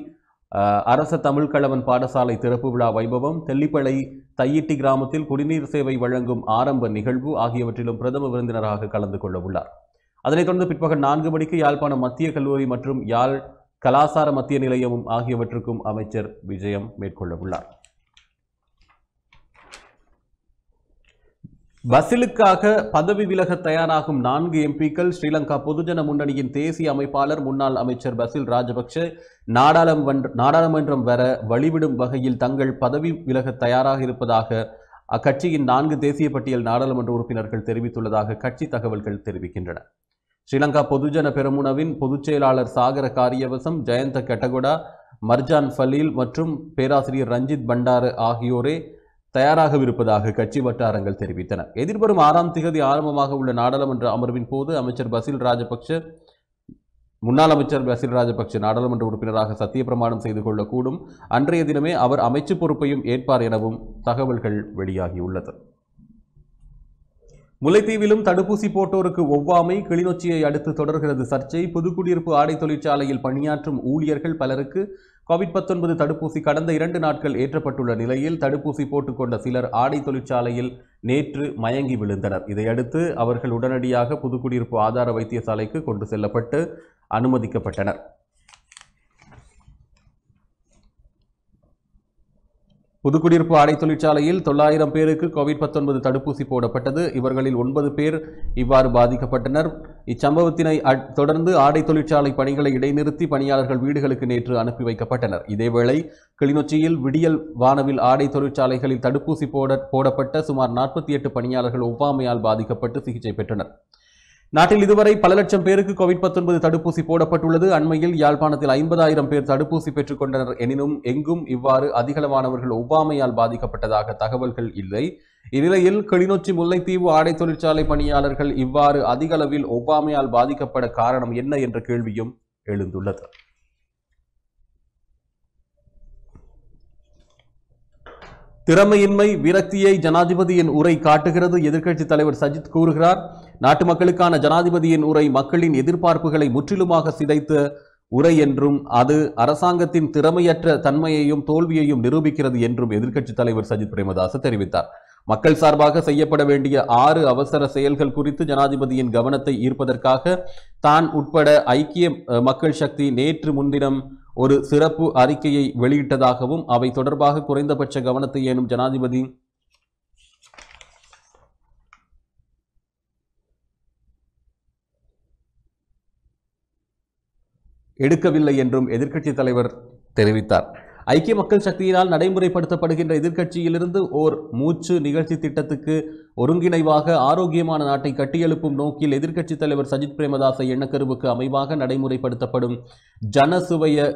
Speaker 1: அரச தமிழ்கழவன் பாடசாலை திறப்பு விழா வைபவம், தெல்லிப்பளை தையிட்டி கிராமத்தில் குடிநீர் சேவை வழங்கும் ஆரம்ப நிகழ்வு ஆகியவற்றிலும் பிரதம விருந்தினராக கலந்து கொள்ள உள்ளார். அதனைத் தொடர்ந்து பிற்பகல் 4 மணிக்கு யாழ்ப்பாணம் மத்திய கல்லூரி மற்றும் யாழ் கலாசார மத்திய நிலையமும் ஆகியவற்றுக்கும் அமைச்சர் விஜயம் மேற்கொள்ள உள்ளார். பசிலுக்காக பதவி விலக தயாராகும் 4 எம்பிக்கள் ஸ்ரீலங்கா பொதுஜன முன்னணியின் தேசிய அமைப்பாளர் முன்னாள் அமைச்சர் பசில் ராஜபக்ஷ நாடாளுமன்றம் வர வழிவிடும் வகையில் தங்கள் பதவி விலக தயாராக இருப்பதாக அக்கட்சியின் 4 தேசிய பட்டியல் நாடாளுமன்ற உறுப்பினர்கள் தெரிவித்துள்ளதாக கட்சி தகவல்கள் தெரிவிக்கின்றன. ஸ்ரீலங்கா பொதுஜன பெரமுனவின் பொதுச் செயலாளர் சாகர காரியவசம், ஜயந்த கெட்டகொடா, மர்ஜான் ஃபலீல் மற்றும் பேராசிரியர் ரஞ்சித் பண்டார ஆகியோரே தயாராகவிருப்பதாக கட்சி வட்டாரங்கள் தெரிவித்தன. எதிர்வரும் 6ஆம் திகதி ஆரம்பமாக உள்ள நாடாளுமன்ற அமர்வின் போது முன்னாள் அமைச்சர் பசில் ராஜபக்ஷ நாடாளுமன்ற உறுப்பினராக சத்தியப்பிரமாணம் செய்து கொள்ளக்கூடும். அன்றைய தினமே அவர் அமைச்சு பொறுப்பையும் ஏற்பார் எனவும் தகவல்கள் வெளியாகியுள்ளது. முல்லைத்தீவிலும் தடுப்பூசி போட்டோருக்கு ஒவ்வாமை, கிளிநொச்சியை அடுத்து தொடர்கிறது சர்ச்சை. புதுக்குடியிருப்பு ஆடை தொழிற்சாலையில் பணியாற்றும் ஊழியர்கள் பலருக்கு கோவிட்-19 தடுப்பூசி கடந்த 2 நாட்கள் ஏற்றப்பட்டுள்ள நிலையில் தடுப்பூசி போட்டுக்கொண்ட சிலர் ஆடை தொழிற்சாலையில் நேற்று மயங்கி விழுந்தனர். இதையடுத்து அவர்கள் உடனடியாக புதுக்குடியிருப்பு ஆதார வைத்தியசாலைக்கு கொண்டு செல்லப்பட்டு அனுமதிக்கப்பட்டனர். புதுக்குடியிருப்பு ஆடை தொழிற்சாலையில் 900 பேருக்கு கோவிட்-19 தடுப்பூசி போடப்பட்டது. இவர்களில் 9 பேர் இவ்வாறு பாதிக்கப்பட்டனர். இச்சம்பவத்தினை தொடர்ந்து ஆடை தொழிற்சாலை பணிகளை இடைநிறுத்தி பணியாளர்கள் வீடுகளுக்கு நேற்று அனுப்பி வைக்கப்பட்டனர். இதேவேளை கிளிநொச்சியில் விடியல் வானவில் ஆடை தொழிற்சாலைகளில் தடுப்பூசி போடப்பட்ட சுமார் 48 பணியாளர்கள் ஒவ்வாமையால் பாதிக்கப்பட்டு சிகிச்சை பெற்றனர். நாட்டில் இதுவரை பல லட்சம் பேருக்கு கோவிட்-19 தடுப்பூசி போடப்பட்டுள்ளது. அண்மையில் யாழ்ப்பாணத்தில் 50,000 பேர் தடுப்பூசி பெற்றுக் கொண்டனர். எனினும் எங்கும் இவ்வாறு அதிகளவானவர்கள் ஒவ்வாமையால் பாதிக்கப்பட்டதாக தகவல்கள் இல்லை. இந்நிலையில் கிளிநொச்சி முல்லைத்தீவு ஆடை தொழிற்சாலை பணியாளர்கள் இவ்வாறு அதிக அளவில் ஒவ்வாமையால் பாதிக்கப்பட காரணம் என்ன என்ற கேள்வியும் எழுந்துள்ளது. திறமையின்மை விரக்தியை ஜனாதிபதியின் உரை காட்டுகிறது. எதிர்க்கட்சித் தலைவர் சஜித் கூறுகிறார். நாட்டு மக்களுக்கான ஜனாதிபதியின் உரை மக்களின் எதிர்பார்ப்புகளை முற்றிலுமாக சிதைத்த உரை என்றும் அது அரசாங்கத்தின் திறமையற்ற தன்மையையும் தோல்வியையும் நிரூபிக்கிறது என்றும் எதிர்க்கட்சித் தலைவர் சஜித் பிரேமதாச தெரிவித்தார். மக்கள் சார்பாக செய்யப்பட வேண்டிய 6 அவசர செயல்கள் குறித்து ஜனாதிபதியின் கவனத்தை ஈர்ப்பதற்காக தான் உட்பட ஐக்கிய மக்கள் சக்தி நேற்று முன்தினம் ஒரு சிறப்பு அறிக்கையை வெளியிட்டதாகவும் அவை தொடர்பாக குறைந்தபட்ச கவனத்தை ஏனும் ஜனாதிபதி எடுக்கவில்லை என்றும் எதிர்க்கட்சித் தலைவர் தெரிவித்தார். ஐக்கிய மக்கள் சக்தியினால் நடைமுறைப்படுத்தப்படுகின்ற எதிர்க்கட்சியிலிருந்து ஓர் மூச்சு நிகழ்ச்சி திட்டத்துக்கு ஒருங்கிணைவாக ஆரோக்கியமான நாட்டை கட்டியெழுப்பும் நோக்கில் எதிர்க்கட்சித் தலைவர் சஜித் பிரேமதாச எண்ணக்கருவுக்கு அமைவாக நடைமுறைப்படுத்தப்படும் ஜனசுவய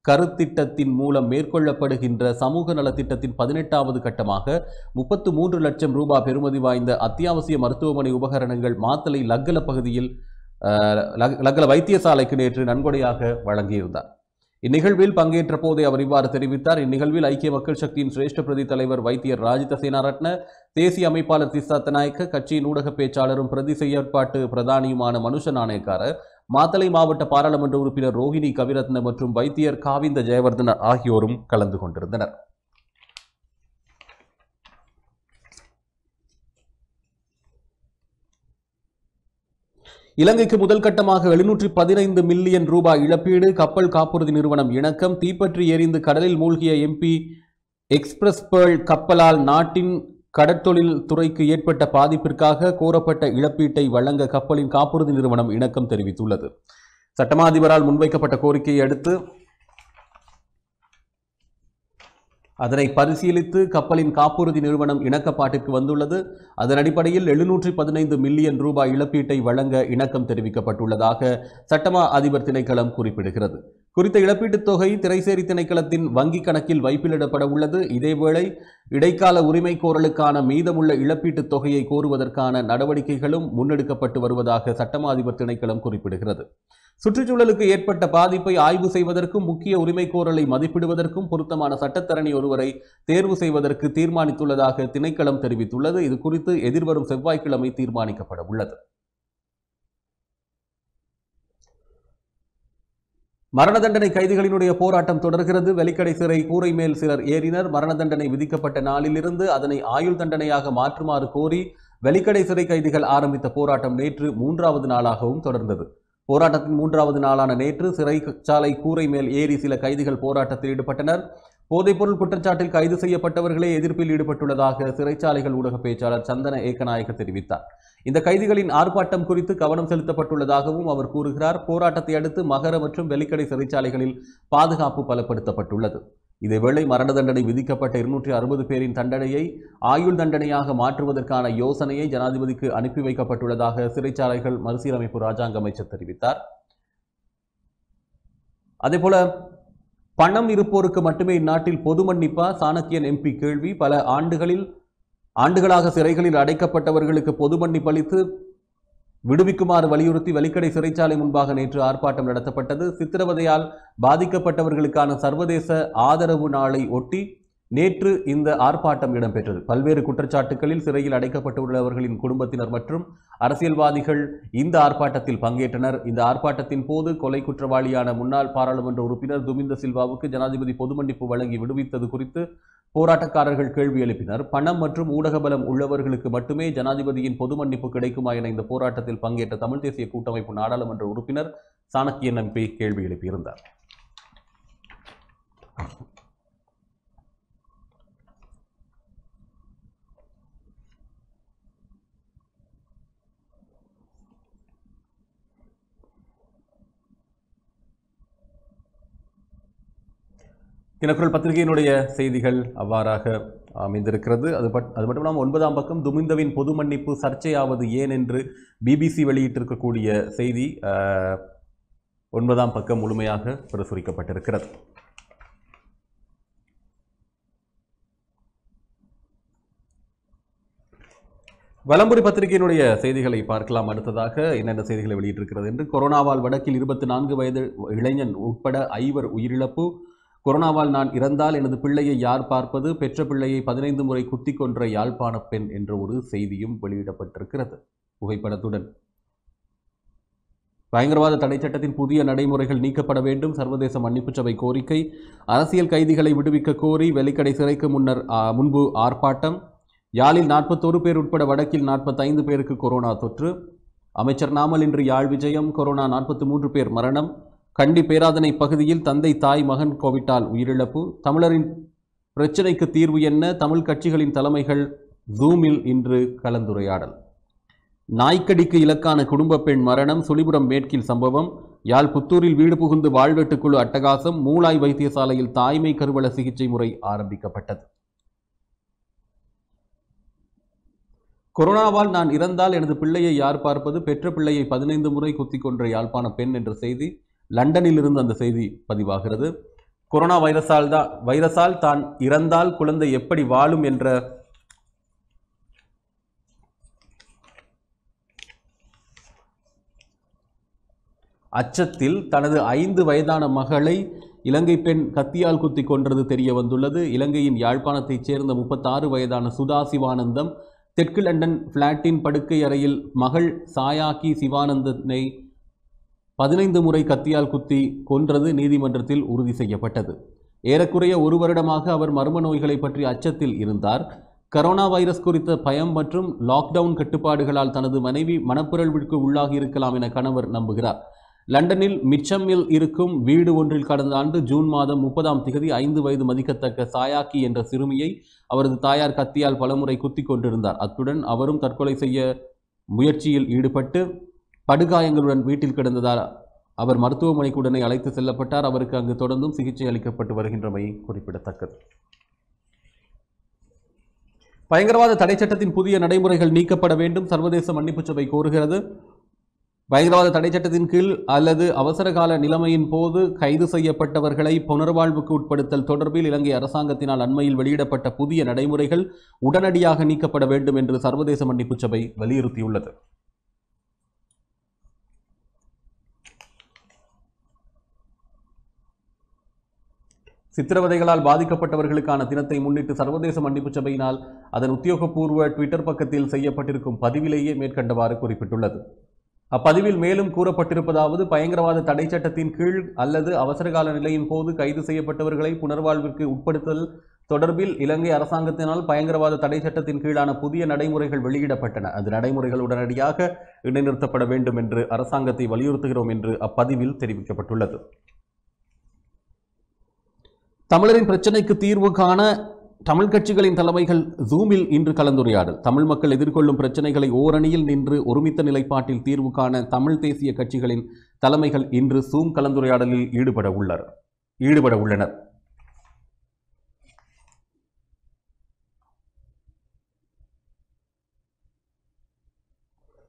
Speaker 1: கருத்திட்டத்தின் மூலம் மேற்கொள்ளப்படுகின்ற சமூக நலத்திட்டத்தின் 18வது கட்டமாக 33 லட்சம் ரூபாய் பெறுமதி வாய்ந்த அத்தியாவசிய மருத்துவமனை உபகரணங்கள் மாத்தளை லக்கல பகுதியில் லக்கல வைத்தியசாலைக்கு நேற்று நன்கொடையாக வழங்கியிருந்தார். இந்நிகழ்வில் பங்கேற்ற போதே அவர் இவ்வாறு தெரிவித்தார். இந்நிகழ்வில் ஐக்கிய மக்கள் சக்தியின் சிரேஷ்ட பிரதி தலைவர் வைத்தியர் ராஜித சேனாரட்ன, தேசிய அமைப்பாளர் திஸ்ஸாத்த நாயக்க, கட்சியின் ஊடக பேச்சாளரும் பிரதி செயற்பாட்டு பிரதானியுமான மனுஷ நாணயக்கார, மாத்தளை மாவட்ட பாராளுமன்ற உறுப்பினர் ரோஹிணி கவிரத்ன மற்றும் வைத்தியர் காவிந்த ஜெயவர்தன ஆகியோரும் கலந்து கொண்டிருந்தனர். இலங்கைக்கு முதல் கட்டமாக 715 மில்லியன் ரூபாய் இழப்பீடு. கப்பல் காப்புறுதி நிறுவனம் இணக்கம். தீப்பற்றி எரிந்து கடலில் மூழ்கிய எம்பி எக்ஸ்பிரஸ் பேர்ல் கப்பலால் நாட்டின் கடற்தொழில் துறைக்கு ஏற்பட்ட பாதிப்பிற்காக கோரப்பட்ட இழப்பீட்டை வழங்க கப்பலின் காப்புறுதி நிறுவனம் இணக்கம் தெரிவித்துள்ளது. சட்டமா அதிபரால் முன்வைக்கப்பட்ட கோரிக்கையை அடுத்து அதனை பரிசீலித்து கப்பலின் காப்புறுதி நிறுவனம் இணக்கப்பாட்டிற்கு வந்துள்ளது. அதன் அடிப்படையில் 715 மில்லியன் ரூபாய் இழப்பீட்டை வழங்க இணக்கம் தெரிவிக்கப்பட்டுள்ளதாக சட்டமா அதிபர் திணைக்களம் குறிப்பிடுகிறது. குறித்த இழப்பீட்டுத் தொகை திரைசேரி திணைக்களத்தின் வங்கிக் கணக்கில் வைப்பிலிடப்பட உள்ளது. இதேவேளை இடைக்கால உரிமை கோரலுக்கான மீதமுள்ள இழப்பீட்டுத் தொகையை கோருவதற்கான நடவடிக்கைகளும் முன்னெடுக்கப்பட்டு வருவதாக சட்டமா அதிபர் திணைக்களம் குறிப்பிடுகிறது. சுற்றுச்சூழலுக்கு ஏற்பட்ட பாதிப்பை ஆய்வு செய்வதற்கும் முக்கிய உரிமை கோரலை மதிப்பிடுவதற்கும் பொருத்தமான சட்டத்தரணி ஒருவரை தேர்வு செய்வதற்கு தீர்மானித்துள்ளதாக திணைக்களம் தெரிவித்துள்ளது. இது குறித்து எதிர்வரும் செவ்வாய்க்கிழமை தீர்மானிக்கப்பட உள்ளது. மரண தண்டனை கைதிகளினுடைய போராட்டம் தொடர்கிறது. வெலிக்கடை சிறை கூரை மேல் சிலர் ஏறினர். மரண தண்டனை விதிக்கப்பட்ட நாளிலிருந்து அதனை ஆயுள் தண்டனையாக மாற்றுமாறு கோரி வெலிக்கடை சிறை கைதிகள் ஆரம்பித்த போராட்டம் நேற்று 3வது நாளாகவும் தொடர்ந்தது. போராட்டத்தின் 3வது நாளான நேற்று சிறைச்சாலை கூரை மேல் ஏறி சில கைதிகள் போராட்டத்தில் ஈடுபட்டனர். போதைப்பொருள் குற்றச்சாட்டில் கைது செய்யப்பட்டவர்களே எதிர்ப்பில் ஈடுபட்டுள்ளதாக சிறைச்சாலைகள் ஊடக பேச்சாளர் சந்தன ஏக்கநாயக்க தெரிவித்தார். இந்த கைதிகளின் ஆர்ப்பாட்டம் குறித்து கவனம் செலுத்தப்பட்டுள்ளதாகவும் அவர் கூறுகிறார். போராட்டத்தை அடுத்து மகர மற்றும் வெலிக்கடை சிறைச்சாலைகளில் பாதுகாப்பு பலப்படுத்தப்பட்டுள்ளது. இதேவேளை மரண தண்டனை விதிக்கப்பட்ட 260 பேரின் தண்டனையை ஆயுள் தண்டனையாக மாற்றுவதற்கான யோசனையை ஜனாதிபதிக்கு அனுப்பி வைக்கப்பட்டுள்ளதாக சிறைச்சாலைகள் மறுசீரமைப்பு ராஜாங்க அமைச்சர் தெரிவித்தார். அதேபோல பணம் இருப்போருக்கு மட்டுமே இந்நாட்டில் பொது மன்னிப்பா? சாணக்கியன் எம்பி கேள்வி. பல ஆண்டுகளாக சிறைகளில் அடைக்கப்பட்டவர்களுக்கு பொது மன்னிப்பு அளித்து விடுவிக்குமாறு வலியுறுத்தி வெலிக்கடை சிறைச்சாலை முன்பாக நேற்று ஆர்ப்பாட்டம் நடத்தப்பட்டது. சித்திரவதையால் பாதிக்கப்பட்டவர்களுக்கான சர்வதேச ஆதரவு நாளை ஒட்டி நேற்று இந்த ஆர்ப்பாட்டம் இடம்பெற்றது. பல்வேறு குற்றச்சாட்டுகளில் சிறையில் அடைக்கப்பட்டுள்ளவர்களின் குடும்பத்தினர் மற்றும் அரசியல்வாதிகள் இந்த ஆர்ப்பாட்டத்தில் பங்கேற்றனர். இந்த ஆர்ப்பாட்டத்தின் போது கொலை குற்றவாளியான முன்னாள் பாராளுமன்ற உறுப்பினர் துமிந்த சில்வாவுக்கு ஜனாதிபதி பொது மன்னிப்பு வழங்கி விடுவித்தது குறித்து போராட்டக்காரர்கள் கேள்வி எழுப்பினர். பணம் மற்றும் ஊடக பலம் உள்ளவர்களுக்கு மட்டுமே ஜனாதிபதியின் பொது மன்னிப்பு கிடைக்குமா என இந்த போராட்டத்தில் பங்கேற்ற தமிழ் தேசிய கூட்டமைப்பு நாடாளுமன்ற உறுப்பினர் சாணக்கியன் எம்பி கேள்வி எழுப்பியிருந்தார். தினக்குரல் பத்திரிகையினுடைய செய்திகள் அவ்வாறாக அமைந்திருக்கிறது. அது மட்டும் இல்லாமல் 9ஆம் பக்கம் துமிந்தவின் பொது மன்னிப்பு சர்ச்சையாவது ஏன் என்று பிபிசி வெளியிட்டிருக்கக்கூடிய செய்தி 9ஆம் பக்கம் முழுமையாக பிரசுரிக்கப்பட்டிருக்கிறது. வலம்புரி பத்திரிகையினுடைய செய்திகளை பார்க்கலாம். அடுத்ததாக என்னென்ன செய்திகளை வெளியிட்டிருக்கிறது என்று. கொரோனாவால் வடக்கில் 24 வயது இளைஞன் உட்பட 5 உயிரிழப்பு. கொரோனாவால் நான் இறந்தால் எனது பிள்ளையை யார் பார்ப்பது, பெற்ற பிள்ளையை 15 முறை குத்திக் கொன்ற யாழ்ப்பாண பெண் என்ற ஒரு செய்தியும் வெளியிடப்பட்டிருக்கிறது புகைப்படத்துடன். பயங்கரவாத தடை சட்டத்தின் புதிய நடைமுறைகள் நீக்கப்பட வேண்டும், சர்வதேச மன்னிப்பு சபை கோரிக்கை. அரசியல் கைதிகளை விடுவிக்க கோரி வெலிக்கடை சிறைக்கு முன்பு ஆர்ப்பாட்டம். யாழில் 41 பேர் உட்பட வடக்கில் 45 பேருக்கு கொரோனா தொற்று. அமைச்சர் நாமல் இன்று யாழ் விஜயம். கொரோனா 43 பேர் மரணம். கண்டி பேராதனை பகுதியில் தந்தை தாய் மகன் கோவிட்டால் உயிரிழப்பு. தமிழரின் பிரச்சினைக்கு தீர்வு என்ன? தமிழ் கட்சிகளின் தலைமைகள் ஜூமில் இன்று கலந்துரையாடல். நாய்க்கடிக்கு இலக்கான குடும்ப பெண் மரணம். சுழிபுரம் மேற்கில் சம்பவம். யாழ் புத்தூரில் வீடு புகுந்து வாழ்வெட்டுக்குழு அட்டகாசம். மூளாய் வைத்தியசாலையில் தாய்மை கருவள சிகிச்சை முறை ஆரம்பிக்கப்பட்டது. கொரோனாவால் நான் இறந்தால் எனது பிள்ளையை யார் பார்ப்பது, பெற்ற பிள்ளையை 15 முறை குத்திக் கொன்ற யாழ்ப்பாண பெண் என்ற செய்தி லண்டனில் இருந்து அந்த செய்தி பதிவாகிறது. கொரோனா வைரஸால் தான் இறந்தால் குழந்தை எப்படி வாழும் என்ற அச்சத்தில் தனது 5 வயதான மகளை இலங்கை பெண் கத்தியால் குத்தி கொன்றது தெரிய வந்துள்ளது. இலங்கையின் யாழ்ப்பாணத்தைச் சேர்ந்த 36 வயதான சுதா சிவானந்தம் தெற்கு லண்டன் பிளாட்டின் படுக்கை அறையில் மகள் சாயாக்கி சிவானந்தனை 15 முறை கத்தியால் குத்தி கொன்றது நீதிமன்றத்தில் உறுதி செய்யப்பட்டது. ஏறக்குறைய 1 வருடமாக அவர் மர்ம நோய்களை பற்றி அச்சத்தில் இருந்தார். கரோனா வைரஸ் குறித்த பயம் மற்றும் லாக்டவுன் கட்டுப்பாடுகளால் தனது மனைவி மனப்பிறழ்விற்கு உள்ளாகி இருக்கலாம் என கணவர் நம்புகிறார். லண்டனில் மிச்சமில் இருக்கும் வீடு ஒன்றில் கடந்த ஆண்டு ஜூன் மாதம் 30ஆம் தேதி 5 வயது மதிக்கத்தக்க சாயாக்கி என்ற சிறுமியை அவரது தாயார் கத்தியால் பலமுறை குத்தி கொண்டிருந்தார். அத்துடன் அவரும் தற்கொலை செய்ய முயற்சியில் ஈடுபட்டு படுகாயங்களுடன் வீட்டில் கிடந்ததால் அவர் மருத்துவமனைக்கு உடனே அழைத்து செல்லப்பட்டார். அவருக்கு அங்கு தொடர்ந்தும் சிகிச்சை அளிக்கப்பட்டு வருகின்றமை குறிப்பிடத்தக்கது. பயங்கரவாத தடை சட்டத்தின் புதிய நடைமுறைகள் நீக்கப்பட வேண்டும், சர்வதேச மன்னிப்பு சபை கோருகிறது. பயங்கரவாத தடை சட்டத்தின் கீழ் அல்லது அவசரகால நிலைமையின் போது கைது செய்யப்பட்டவர்களை புனர்வாழ்வுக்கு உட்படுத்தல் தொடர்பில் இலங்கை அரசாங்கத்தினால் அண்மையில் வெளியிடப்பட்ட புதிய நடைமுறைகள் உடனடியாக நீக்கப்பட வேண்டும் என்று சர்வதேச மன்னிப்பு சபை வலியுறுத்தியுள்ளது. சித்திரவதைகளால் பாதிக்கப்பட்டவர்களுக்கான தினத்தை முன்னிட்டு சர்வதேச மன்னிப்பு சபையினால் அதன் உத்தியோகபூர்வ ட்விட்டர் பக்கத்தில் செய்யப்பட்டிருக்கும் பதிவிலேயே மேற்கண்டவாறு குறிப்பிட்டுள்ளது. அப்பதிவில் மேலும் கூறப்பட்டிருப்பதாவது, பயங்கரவாத தடை சட்டத்தின் கீழ் அல்லது அவசரகால நிலையின் போது கைது செய்யப்பட்டவர்களை புனர்வாழ்விற்கு உட்படுத்தல் தொடர்பில் இலங்கை அரசாங்கத்தினால் பயங்கரவாத தடை சட்டத்தின் கீழான புதிய நடைமுறைகள் வெளியிடப்பட்டன. அந்த நடைமுறைகள் உடனடியாக இடைநிறுத்தப்பட வேண்டும் என்று அரசாங்கத்தை வலியுறுத்துகிறோம் என்று அப்பதிவில் தெரிவிக்கப்பட்டுள்ளது. தமிழரின் பிரச்சினைக்கு தீர்வு காண தமிழ் கட்சிகளின் தலைமைகள் ஜூமில் இன்று கலந்துரையாடல். தமிழ் மக்கள் எதிர்கொள்ளும் பிரச்சினைகளை ஓரணியில் நின்று ஒருமித்த நிலைப்பாட்டில் தீர்வு காண தமிழ் தேசிய கட்சிகளின் தலைமைகள் இன்று ஜூம் கலந்துரையாடலில் ஈடுபட உள்ளனர்.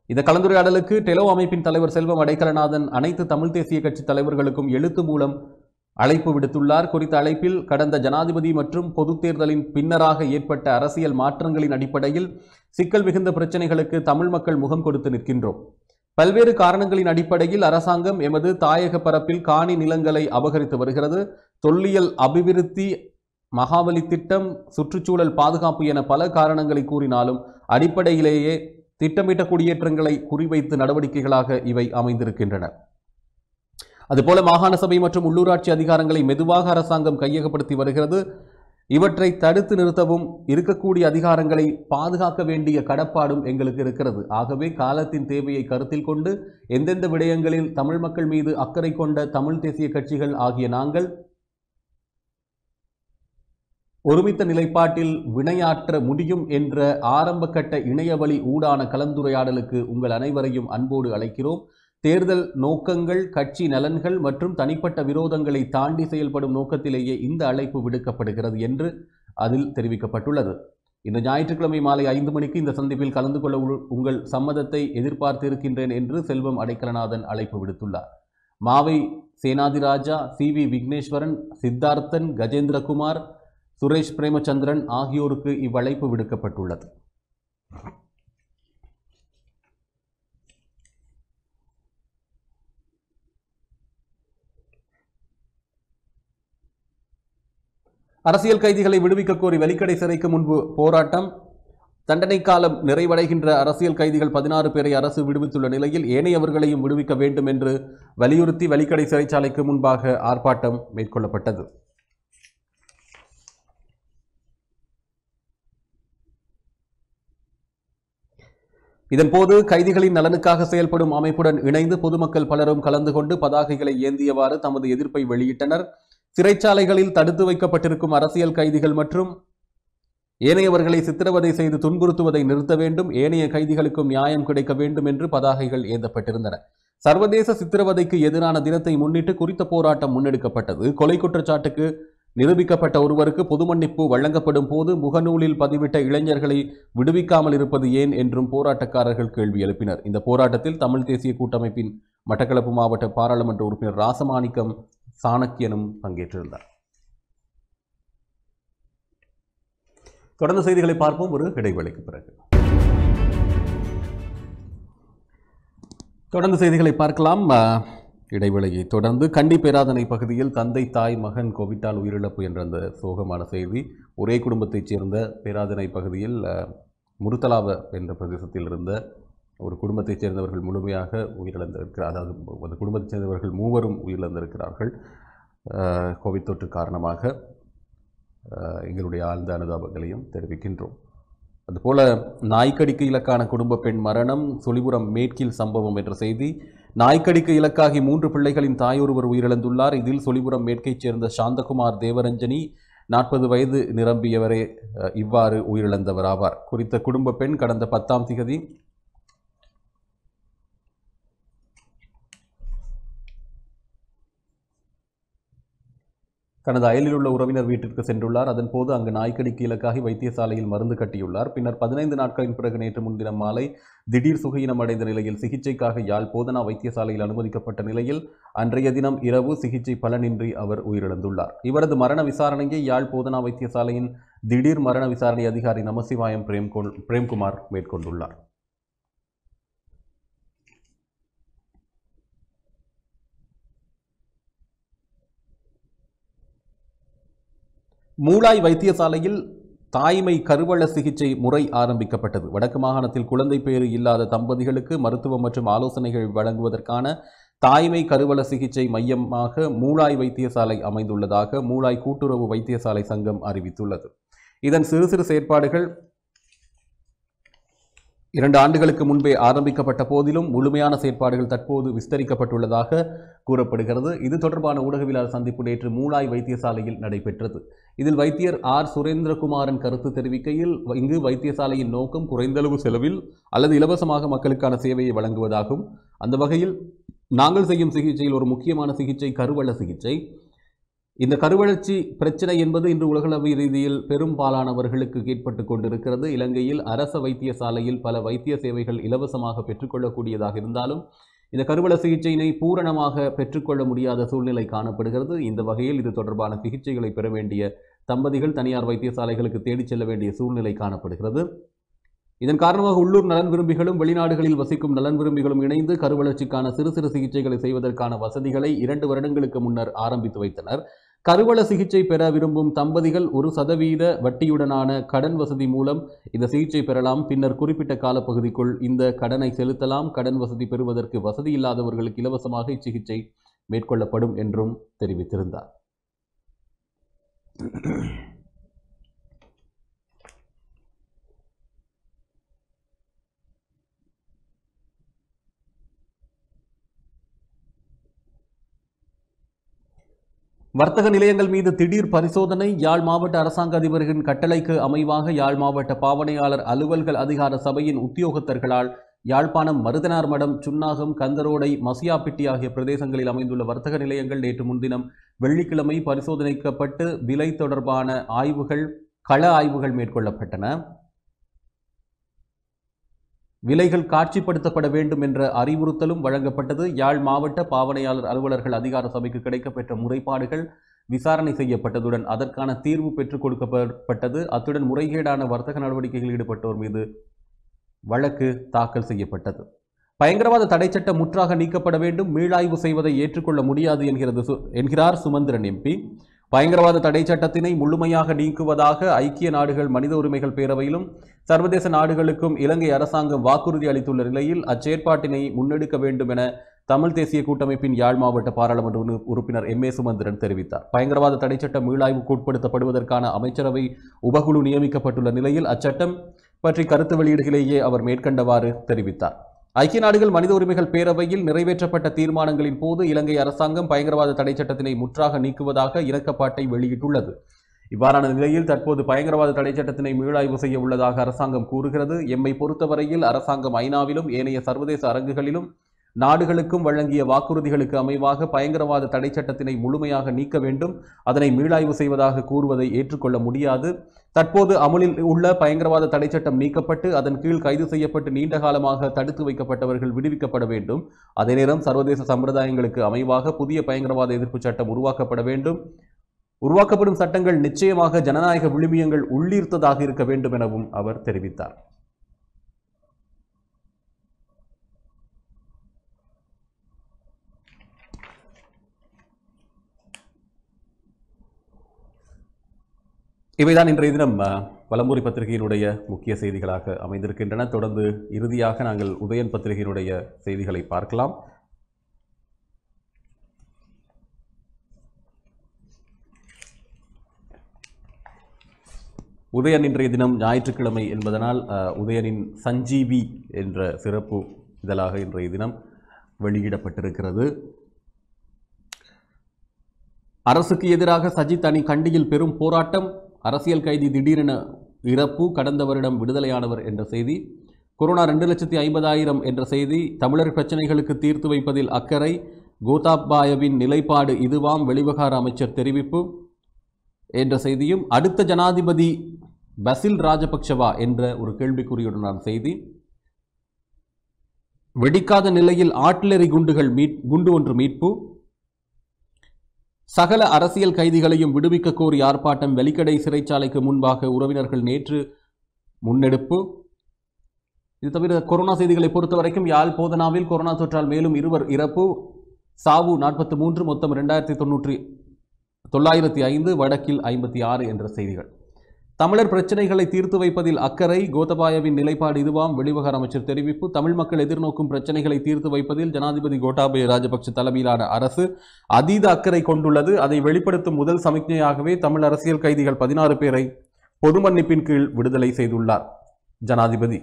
Speaker 1: இந்த கலந்துரையாடலுக்கு டெலோ அமைப்பின் தலைவர் செல்வம் அடைக்கலநாதன் அனைத்து தமிழ் தேசிய கட்சி தலைவர்களுக்கும் எழுத்து மூலம் அழைப்பு விடுத்துள்ளார். குறித்த அழைப்பில் கடந்த ஜனாதிபதி மற்றும் பொதுத் தேர்தலின் பின்னராக ஏற்பட்ட அரசியல் மாற்றங்களின் அடிப்படையில் சிக்கல் மிகுந்த பிரச்சினைகளுக்கு தமிழ் மக்கள் முகம் கொடுத்து நிற்கின்றோம். பல்வேறு காரணங்களின் அடிப்படையில் அரசாங்கம் எமது தாயக பரப்பில் காணி நிலங்களை அபகரித்து வருகிறது. தொல்லியல் அபிவிருத்தி, மகாவலி திட்டம், சுற்றுச்சூழல் பாதுகாப்பு என பல காரணங்களை கூறினாலும் அடிப்படையிலேயே திட்டமிட்ட குடியேற்றங்களை குறிவைத்து நடவடிக்கைகளாக இவை அமைந்திருக்கின்றன. அதுபோல மாகாண சபை மற்றும் உள்ளூராட்சி அதிகாரங்களை மெதுவாக அரசாங்கம் கையகப்படுத்தி வருகிறது. இவற்றை தடுத்து நிறுத்தவும் இருக்கக்கூடிய அதிகாரங்களை பாதுகாக்க வேண்டிய கடப்பாடும் எங்களுக்கு இருக்கிறது. ஆகவே காலத்தின் தேவையை கருத்தில் கொண்டு எந்தெந்த விடயங்களில் தமிழ் மக்கள் மீது அக்கறை கொண்ட தமிழ் தேசிய கட்சிகள் ஆகிய நாங்கள் ஒருமித்த நிலைப்பாட்டில் வினையாற்ற முடியும் என்ற ஆரம்ப கட்ட இணையவழி ஊடான கலந்துரையாடலுக்கு உங்கள் அனைவரையும் அன்போடு அழைக்கிறோம். தேர்தல் நோக்கங்கள், கட்சி நலன்கள் மற்றும் தனிப்பட்ட விரோதங்களை தாண்டி செயல்படும் நோக்கத்திலேயே இந்த அழைப்பு விடுக்கப்படுகிறது என்று அதில் தெரிவிக்கப்பட்டுள்ளது. இந்த ஞாயிற்றுக்கிழமை மாலை 5 மணிக்கு இந்த சந்திப்பில் கலந்து கொள்ள உங்கள் சம்மதத்தை எதிர்பார்த்திருக்கின்றேன் என்று செல்வம் அடைக்கலநாதன் அழைப்பு விடுத்துள்ளார். மாவை சேனாதிராஜா, CV விக்னேஸ்வரன், சித்தார்த்தன், கஜேந்திரகுமார், சுரேஷ் பிரேமச்சந்திரன் ஆகியோருக்கு இவ்வழைப்பு விடுக்கப்பட்டுள்ளது. அரசியல் கைதிகளை விடுவிக்க கோரி வெலிக்கடை சிறைக்கு முன்பு போராட்டம். தண்டனை காலம் நிறைவடைகின்ற அரசியல் கைதிகள் 16 பேரை அரசு விடுவித்துள்ள நிலையில் ஏனையவர்களையும் விடுவிக்க வேண்டும் என்று வலியுறுத்தி வெலிக்கடை சிறைச்சாலைக்கு முன்பாக ஆர்ப்பாட்டம் மேற்கொள்ளப்பட்டது. இதன்போது கைதிகளின் நலனுக்காக செயல்படும் அமைப்புடன் இணைந்து பொதுமக்கள் பலரும் கலந்து கொண்டு பதாகைகளை ஏந்தியவாறு தமது எதிர்ப்பை வெளியிட்டனர். சிறைச்சாலைகளில் தடுத்து வைக்கப்பட்டிருக்கும் அரசியல் கைதிகள் மற்றும் ஏனையவர்களை சித்திரவதை செய்து துன்புறுத்துவதை நிறுத்த வேண்டும், ஏனைய கைதிகளுக்கும் நியாயம் கிடைக்க வேண்டும் என்று பதாகைகள் ஏந்தப்பட்டிருந்தன. சர்வதேச சித்திரவதைக்கு எதிரான தினத்தை முன்னிட்டு குறித்த போராட்டம் முன்னெடுக்கப்பட்டது. கொலை குற்றச்சாட்டுக்கு நிரூபிக்கப்பட்ட ஒருவருக்கு பொது மன்னிப்பு வழங்கப்படும் போது முகநூலில் பதிவிட்ட இளைஞர்களை விடுவிக்காமல் இருப்பது ஏன் என்றும் போராட்டக்காரர்கள் கேள்வி எழுப்பினர். இந்த போராட்டத்தில் தமிழ் தேசிய கூட்டமைப்பின் மட்டக்களப்பு மாவட்ட பாராளுமன்ற உறுப்பினர் ராசமாணிக்கம் சாணக்கியனும் பங்கேற்றிருந்தார். தொடர்ந்து செய்திகளை பார்ப்போம் ஒரு இடைவேளைக்கு பிறகு. தொடர்ந்து செய்திகளை பார்க்கலாம். இடைவேளையை தொடர்ந்து கண்டி பேராதனை பகுதியில் தந்தை தாய் மகன் கோவிட்டால் உயிரிழப்பு என்ற அந்த சோகமான செய்தி. ஒரே குடும்பத்தைச் சேர்ந்த பேராதனை பகுதியில் முருத்தலாவ என்ற பிரதேசத்தில் இருந்த ஒரு குடும்பத்தைச் சேர்ந்தவர்கள் முழுமையாக உயிரிழந்திருக்கிறார். அதாவது அந்த குடும்பத்தைச் சேர்ந்தவர்கள் 3 உயிரிழந்திருக்கிறார்கள். கோவிட் தொற்று காரணமாக எங்களுடைய ஆழ்ந்த அனுதாபங்களையும் தெரிவிக்கின்றோம். அதுபோல நாய்க்கடிக்கு இலக்கான குடும்ப பெண் மரணம், சொலிபுரம் மேற்கில் சம்பவம் என்ற செய்தி. நாய்க்கடிக்கு இலக்காகி 3 பிள்ளைகளின் தாயொருவர் உயிரிழந்துள்ளார். இதில் சொலிபுரம் மேற்கைச் சேர்ந்த சாந்தகுமார் தேவரஞ்சனி 40 வயது நிரம்பியவரே இவ்வாறு உயிரிழந்தவர் ஆவார். குறித்த குடும்ப பெண் கடந்த 10ஆம் திகதி தனது அயலில் உள்ள உறவினர் வீட்டிற்கு சென்றுள்ளார். அதன்போது அங்கு நாய்க்கடிக்கு இலக்காகி வைத்தியசாலையில் மருந்து கட்டியுள்ளார். பின்னர் 15 நாட்களின் பிறகு நேற்று முன்தினம் மாலை திடீர் சுகையினம் அடைந்த நிலையில் சிகிச்சைக்காக யாழ் போதனா வைத்தியசாலையில் அனுமதிக்கப்பட்ட நிலையில் அன்றைய தினம் இரவு சிகிச்சை பலனின்றி அவர் உயிரிழந்துள்ளார். இவரது மரண விசாரணையை யாழ் போதனா வைத்தியசாலையின் திடீர் மரண விசாரணை அதிகாரி நமசிவாயம் பிரேம்குமார் மேற்கொண்டுள்ளார். மூளாய் வைத்தியசாலையில் தாய்மை கருவள சிகிச்சை முறை ஆரம்பிக்கப்பட்டது. வடக்கு மாகாணத்தில் குழந்தை பேறு இல்லாத தம்பதிகளுக்கு மருத்துவம் மற்றும் ஆலோசனைகள் வழங்குவதற்கான தாய்மை கருவள சிகிச்சை மையமாக மூளாய் வைத்தியசாலை அமைந்துள்ளதாக மூளாய் கூட்டுறவு வைத்தியசாலை சங்கம் அறிவித்துள்ளது. இதன் சிறு சிறு செயற்பாடுகள் 2 ஆண்டுகளுக்கு முன்பே ஆரம்பிக்கப்பட்ட போதிலும் முழுமையான செயற்பாடுகள் தற்போது விஸ்தரிக்கப்பட்டுள்ளதாக கூறப்படுகிறது. இது தொடர்பான ஊடகவியலாளர் சந்திப்பு நேற்று மூளாய் வைத்தியசாலையில் நடைபெற்றது. இதில் வைத்தியர் ஆர் சுரேந்திரகுமாரன் கருத்து தெரிவிக்கையில், இங்கு வைத்தியசாலையின் நோக்கம் குறைந்தளவு செலவில் அல்லது இலவசமாக மக்களுக்கான சேவையை வழங்குவதாகும். அந்த வகையில் நாங்கள் செய்யும் சிகிச்சையில் ஒரு முக்கியமான சிகிச்சை கருவள சிகிச்சை. இந்த கருவளர்ச்சி பிரச்சனை என்பது இன்று உலகளவிய ரீதியில் பெரும்பாலானவர்களுக்கு ஏற்பட்டு கொண்டிருக்கிறது. இலங்கையில் அரச வைத்தியசாலையில் பல வைத்திய சேவைகள் இலவசமாக பெற்றுக்கொள்ளக்கூடியதாக இருந்தாலும் இந்த கருவள சிகிச்சையினை பூரணமாக பெற்றுக்கொள்ள முடியாத சூழ்நிலை காணப்படுகிறது. இந்த வகையில் இது தொடர்பான சிகிச்சைகளை பெற வேண்டிய தம்பதிகள் தனியார் வைத்தியசாலைகளுக்கு தேடிச் செல்ல வேண்டிய சூழ்நிலை காணப்படுகிறது. இதன் காரணமாக உள்ளூர் நலன் விரும்பிகளும் வெளிநாடுகளில் வசிக்கும் நலன் விரும்பிகளும் இணைந்து கருவளர்ச்சிக்கான சிறு சிறு சிகிச்சைகளை செய்வதற்கான வசதிகளை 2 வருடங்களுக்கு முன்னர் ஆரம்பித்து வைத்தனர். கருவள சிகிச்சை பெற விரும்பும் தம்பதிகள் 1% வட்டியுடனான கடன் வசதி மூலம் இந்த சிகிச்சை பெறலாம். பின்னர் குறிப்பிட்ட காலப்பகுதிக்குள் இந்த கடனை செலுத்தலாம். கடன் வசதி பெறுவதற்கு வசதி இல்லாதவர்களுக்கு இலவசமாக இச்சிகிச்சை மேற்கொள்ளப்படும் என்றும் தெரிவித்திருந்தார். வர்த்தக நிலையங்கள் மீது திடீர் பரிசோதனை. யாழ் மாவட்ட அரசாங்க அதிபரின் கட்டளைக்கு அமைவாக யாழ் மாவட்ட பாவனையாளர் அலுவல்கள் அதிகார சபையின் உத்தியோகத்தர்களால் யாழ்ப்பாணம் மருதனார் மடம், சுன்னாகம், கந்தரோடை, மசியாப்பிட்டி ஆகிய பிரதேசங்களில் அமைந்துள்ள வர்த்தக நிலையங்கள் நேற்று முன்தினம் வெள்ளிக்கிழமை பரிசோதனைக்கப்பட்டு விலை தொடர்பான கள ஆய்வுகள் மேற்கொள்ளப்பட்டன. விலைகள் காட்சிப்படுத்தப்பட வேண்டும் என்ற அறிவுறுத்தலும் வழங்கப்பட்டது. யாழ் மாவட்ட பாவனையாளர் அலுவலர்கள் அதிகார சபைக்கு கிடைக்கப்பெற்ற முறைப்பாடுகள் விசாரணை செய்யப்பட்டதுடன் அதற்கான தீர்வு பெற்றுக் கொடுக்கப்பட்டது. அத்துடன் முறைகேடான வர்த்தக நடவடிக்கைகளில் ஈடுபட்டோர் மீது வழக்கு தாக்கல் செய்யப்பட்டது. பயங்கரவாத தடை சட்டம் முற்றாக நீக்கப்பட வேண்டும், மீளாய்வு செய்வதை ஏற்றுக்கொள்ள முடியாது என்கிறார் சுமந்திரன் எம்பி. பயங்கரவாத தடை சட்டத்தினை முழுமையாக நீக்குவதாக ஐக்கிய நாடுகள் மனித உரிமைகள் பேரவையிலும் சர்வதேச நாடுகளுக்கும் இலங்கை அரசாங்கம் வாக்குறுதி அளித்துள்ள நிலையில் அச்செயற்பாட்டினை முன்னெடுக்க வேண்டும் என தமிழ் தேசிய கூட்டமைப்பின் யாழ் மாவட்ட பாராளுமன்ற உறுப்பினர் எம் ஏ சுமந்திரன் தெரிவித்தார். பயங்கரவாத தடை சட்டம் மீளாய்வுக்கு உட்படுத்தப்படுவதற்கான அமைச்சரவை உபகுழு நியமிக்கப்பட்டுள்ள நிலையில் அச்சட்டம் பற்றி கருத்து வெளியிடுகையிலேயே அவர் மேற்கண்டவாறு தெரிவித்தார். ஐக்கிய நாடுகள் மனித உரிமைகள் பேரவையில் நிறைவேற்றப்பட்ட தீர்மானங்களின் போது இலங்கை அரசாங்கம் பயங்கரவாத தடை சட்டத்தினை முற்றாக நீக்குவதாக இணக்கப்பாட்டை வெளியிட்டுள்ளது. இவ்வாறான நிலையில் தற்போது பயங்கரவாத தடை சட்டத்தினை மீளாய்வு செய்ய உள்ளதாக அரசாங்கம் கூறுகிறது. எம்மை பொறுத்தவரையில் அரசாங்கம் ஐநாவிலும் ஏனைய சர்வதேச அரங்குகளிலும் நாடுகளுக்கும் வழங்கிய வாக்குறுதிகளுக்கு அமைவாக பயங்கரவாத தடை சட்டத்தினை முழுமையாக நீக்க வேண்டும், அதனை மீளாய்வு செய்வதாக கூறுவதை ஏற்றுக்கொள்ள முடியாது. தற்போது அமலில் உள்ள பயங்கரவாத தடை சட்டம் நீக்கப்பட்டு அதன் கீழ் கைது செய்யப்பட்டு நீண்ட காலமாக தடுத்து வைக்கப்பட்டவர்கள் விடுவிக்கப்பட வேண்டும். அதே நேரம் சர்வதேச சம்பிரதாயங்களுக்கு அமைவாக புதிய பயங்கரவாத எதிர்ப்பு சட்டம் உருவாக்கப்பட வேண்டும். உருவாக்கப்படும் சட்டங்கள் நிச்சயமாக ஜனநாயக விழுமியங்கள் உள்ளீர்த்ததாக இருக்க வேண்டும் எனவும் அவர் தெரிவித்தார். இவைதான் இன்றைய தினம் வலம்புரி பத்திரிகையினுடைய முக்கிய செய்திகளாக அமைந்திருக்கின்றன. தொடர்ந்து இறுதியாக நாங்கள் உதயன் பத்திரிகையினுடைய செய்திகளை பார்க்கலாம். உதயன் இன்றைய தினம் ஞாயிற்றுக்கிழமை என்பதனால் உதயனின் சஞ்சீவி என்ற சிறப்பு இதழாக இன்றைய தினம் வெளியிடப்பட்டிருக்கிறது. அரசுக்கு எதிராக சஜித் அணி கண்டியில் பெரும் போராட்டம், அரசியல் கைதி திடீரென இறப்பு, கடந்த வருடம் விடுதலையானவர் என்ற செய்தி. கொரோனா 2,50,000 என்ற செய்தி. தமிழர் பிரச்சனைகளுக்கு தீர்த்து வைப்பதில் அக்கறை, கோத்தாபாயவின் நிலைப்பாடு இதுவாம், வெளிவிவகார அமைச்சர் தெரிவிப்பு என்ற செய்தியும், அடுத்த ஜனாதிபதி பசில் ராஜபக்ஷவா என்ற ஒரு கேள்விக்குறியுடனான செய்தி. வெடிக்காத நிலையில் ஆர்ட்டிலரி குண்டு ஒன்று மீட்பு, சகல அரசியல் கைதிகளையும் விடுவிக்க கோரி ஆர்ப்பாட்டம், வெலிக்கடை சிறைச்சாலைக்கு முன்பாக உறவினர்கள் நேற்று முன்னெடுப்பு. இது தவிர கொரோனா செய்திகளை பொறுத்தவரைக்கும் யாழ் போதனாவில் கொரோனா தொற்றால் மேலும் 2 இறப்பு, சாவு 43, மொத்தம் 2905, வடக்கில் 56 என்ற செய்திகள். தமிழர் பிரச்சனைகளை தீர்த்து வைப்பதில் அக்கறை, கோத்தபாயவின் நிலைப்பாடு இதுவாம், வெளிவிவகார அமைச்சர் தெரிவிப்பு. தமிழ் மக்கள் எதிர்நோக்கும் பிரச்சனைகளை தீர்த்து வைப்பதில் ஜனாதிபதி கோட்டாபய ராஜபக்ஷ தலைமையிலான அரசு அதீத அக்கறை கொண்டுள்ளது. அதை வெளிப்படுத்தும் முதல் சமிக்ஞையாகவே தமிழ் அரசியல் கைதிகள் 16 பேரை பொது மன்னிப்பின் கீழ் விடுதலை செய்துள்ளார் ஜனாதிபதி.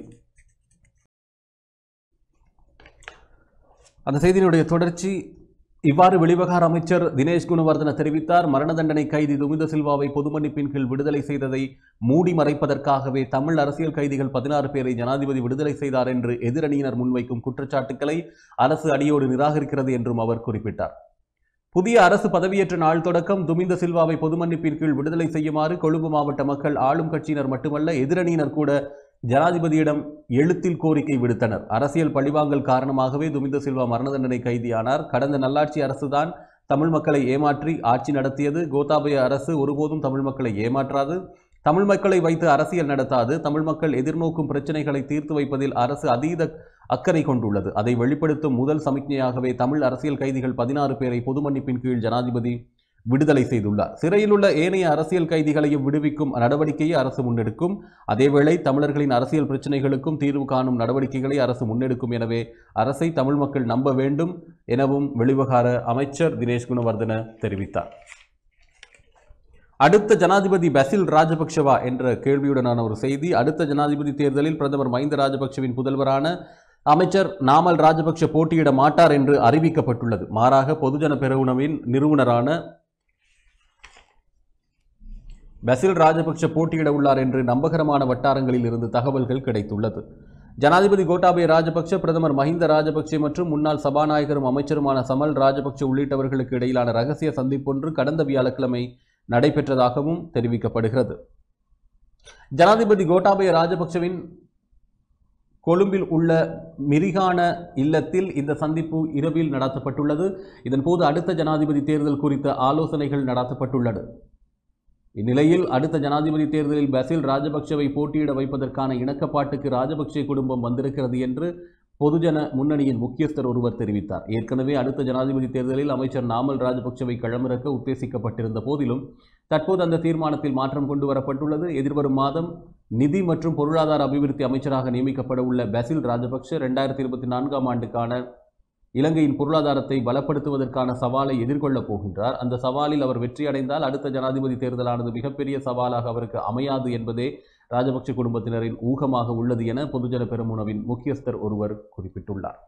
Speaker 1: அந்த செய்தியினுடைய தொடர்ச்சி இவ்வாறு வெளிவிவகார அமைச்சர் தினேஷ் குணவர்தன தெரிவித்தார். மரண தண்டனை கைதி துமிந்த சில்வாவை பொது மன்னிப்பின் கீழ் விடுதலை செய்ததை மூடி மறைப்பதற்காகவே தமிழ் அரசியல் கைதிகள் 16 பேரை ஜனாதிபதி விடுதலை செய்தார் என்று எதிரணியினர் முன்வைக்கும் குற்றச்சாட்டுக்களை அரசு அடியோடு நிராகரிக்கிறது என்றும் அவர் குறிப்பிட்டார். புதிய அரசு பதவியேற்ற நாள் தொடக்கம் துமிந்த சில்வாவை பொது மன்னிப்பின் கீழ் விடுதலை செய்யுமாறு கொழும்பு மாவட்ட மக்கள் ஆளும் கட்சியினர் மட்டுமல்ல எதிரணியினர் கூட ஜனாதிபதியிடம் எழுத்தில் கோரிக்கை விடுத்தனர். அரசியல் பழிவாங்கல் காரணமாகவே துமிந்த சில்வா மரண தண்டனை கைதியானார். கடந்த நல்லாட்சி அரசுதான் தமிழ் மக்களை ஏமாற்றி ஆட்சி நடத்தியது. கோத்தாபய அரசு ஒருபோதும் தமிழ் மக்களை ஏமாற்றாது, தமிழ் மக்களை வைத்து அரசியல் நடத்தாது. தமிழ் மக்கள் எதிர்நோக்கும் பிரச்சனைகளை தீர்த்து வைப்பதில் அரசு அதீத அக்கறை கொண்டுள்ளது. அதை வெளிப்படுத்தும் முதல் சமிக்ஞையாகவே தமிழ் அரசியல் கைதிகள் 16 பேரை பொது மன்னிப்பின் கீழ் ஜனாதிபதி விடுதலை செய்துள்ளார். சிறையில் உள்ள ஏனைய அரசியல் கைதிகளையும் விடுவிக்கும் நடவடிக்கையை அரசு முன்னெடுக்கும். அதேவேளை தமிழர்களின் அரசியல் பிரச்சினைகளுக்கும் தீர்வு காணும் நடவடிக்கைகளை அரசு முன்னெடுக்கும். எனவே அரசை தமிழ் மக்கள் நம்ப வேண்டும் எனவும் வெளிவிவகார அமைச்சர் தினேஷ் குணவர்தன தெரிவித்தார். அடுத்த ஜனாதிபதி பசில் ராஜபக்ஷவா என்ற கேள்வியுடனான ஒரு செய்தி. அடுத்த ஜனாதிபதி தேர்தலில் பிரதமர் மஹிந்த ராஜபக்ஷவின் புதல்வரான அமைச்சர் நாமல் ராஜபக்ஷ போட்டியிட மாட்டார் என்று அறிவிக்கப்பட்டுள்ளது. மாறாக பொதுஜன பெரமுனவின் நிறுவனரான பசில் ராஜபக்ஷ போட்டியிட உள்ளார் என்று நம்பகரமான வட்டாரங்களில் இருந்து தகவல்கள் கிடைத்துள்ளது. ஜனாதிபதி கோட்டாபய ராஜபக்ஷ, பிரதமர் மஹிந்த ராஜபக்ஷ மற்றும் முன்னாள் சபாநாயகரும் அமைச்சருமான சமல் ராஜபக்ஷ உள்ளிட்டவர்களுக்கு இடையிலான ரகசிய சந்திப்பொன்று கடந்த வியாழக்கிழமை நடைபெற்றதாகவும் தெரிவிக்கப்படுகிறது. ஜனாதிபதி கோட்டாபய ராஜபக்ஷவின் கொழும்பில் உள்ள மிரிகான இல்லத்தில் இந்த சந்திப்பு இரவில் நடத்தப்பட்டுள்ளது. இதன்போது அடுத்த ஜனாதிபதி தேர்தல் குறித்த ஆலோசனைகள் நடத்தப்பட்டுள்ளது. இந்நிலையில் அடுத்த ஜனாதிபதி தேர்தலில் பசில் ராஜபக்ஷவை போட்டியிட வைப்பதற்கான இணக்கப்பாட்டுக்கு ராஜபக்ஷ குடும்பம் வந்திருக்கிறது என்று பொதுஜன முன்னணியின் முக்கியஸ்தர் ஒருவர் தெரிவித்தார். ஏற்கனவே அடுத்த ஜனாதிபதி தேர்தலில் அமைச்சர் நாமல் ராஜபக்சவை களமிறக்க உத்தேசிக்கப்பட்டிருந்த போதிலும் தற்போது அந்த தீர்மானத்தில் மாற்றம் கொண்டு வரப்பட்டுள்ளது. எதிர்வரும் மாதம் நிதி மற்றும் பொருளாதார அபிவிருத்தி அமைச்சராக நியமிக்கப்பட உள்ள பசில் ராஜபக்ஷ 2024ஆம் ஆண்டுக்கான இலங்கையின் பொருளாதாரத்தை பலப்படுத்துவதற்கான சவாலை எதிர்கொள்ளப் போகின்றார். அந்த சவாலில் அவர் வெற்றியடைந்தால் அடுத்த ஜனாதிபதி தேர்தலானது மிகப்பெரிய சவாலாக அவருக்கு அமையாது என்பதே ராஜபக்ஷ குடும்பத்தினரின் ஊகமாக உள்ளது என பொதுஜன பெரமுனவின் முக்கியஸ்தர் ஒருவர் குறிப்பிட்டுள்ளார்.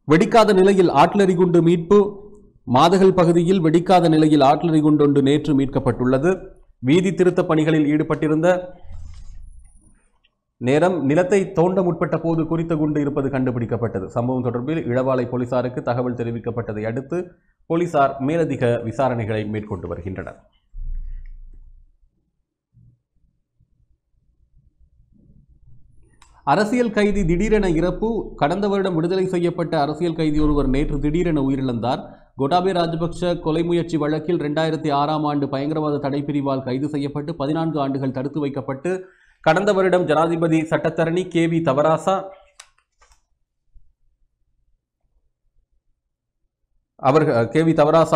Speaker 1: வெடிக்காத நிலையில் ஆட்லரி குண்டு மீட்பு. மாதகல் பகுதியில் வெடிக்காத நிலையில் ஆட்லரி குண்டொன்று நேற்று மீட்கப்பட்டுள்ளது. வீதி திருத்த பணிகளில் ஈடுபட்டிருந்த நேரம் நிலத்தை தோண்ட முற்பட்ட போது குறித்த குண்டு இருப்பது கண்டுபிடிக்கப்பட்டது. சம்பவம் தொடர்பில் இளவாலை போலீசாருக்கு தகவல் தெரிவிக்கப்பட்டதை அடுத்து போலீசார் மேலதிக விசாரணைகளை மேற்கொண்டு வருகின்றனர். அரசியல் கைதி திடீரென இறப்பு. கடந்த வருடம் விடுதலை செய்யப்பட்ட அரசியல் கைதி ஒருவர் நேற்று திடீரென உயிரிழந்தார். கோட்டாபய ராஜபக்ஷ கொலை முயற்சி வழக்கில் 2006ஆம் ஆண்டு பயங்கரவாத தடைப்பிரிவால் கைது செய்யப்பட்டு 14 ஆண்டுகள் தடுத்து வைக்கப்பட்டு கடந்த வருடம் ஜனாதிபதி சட்டத்தரணி கேவி தவராசா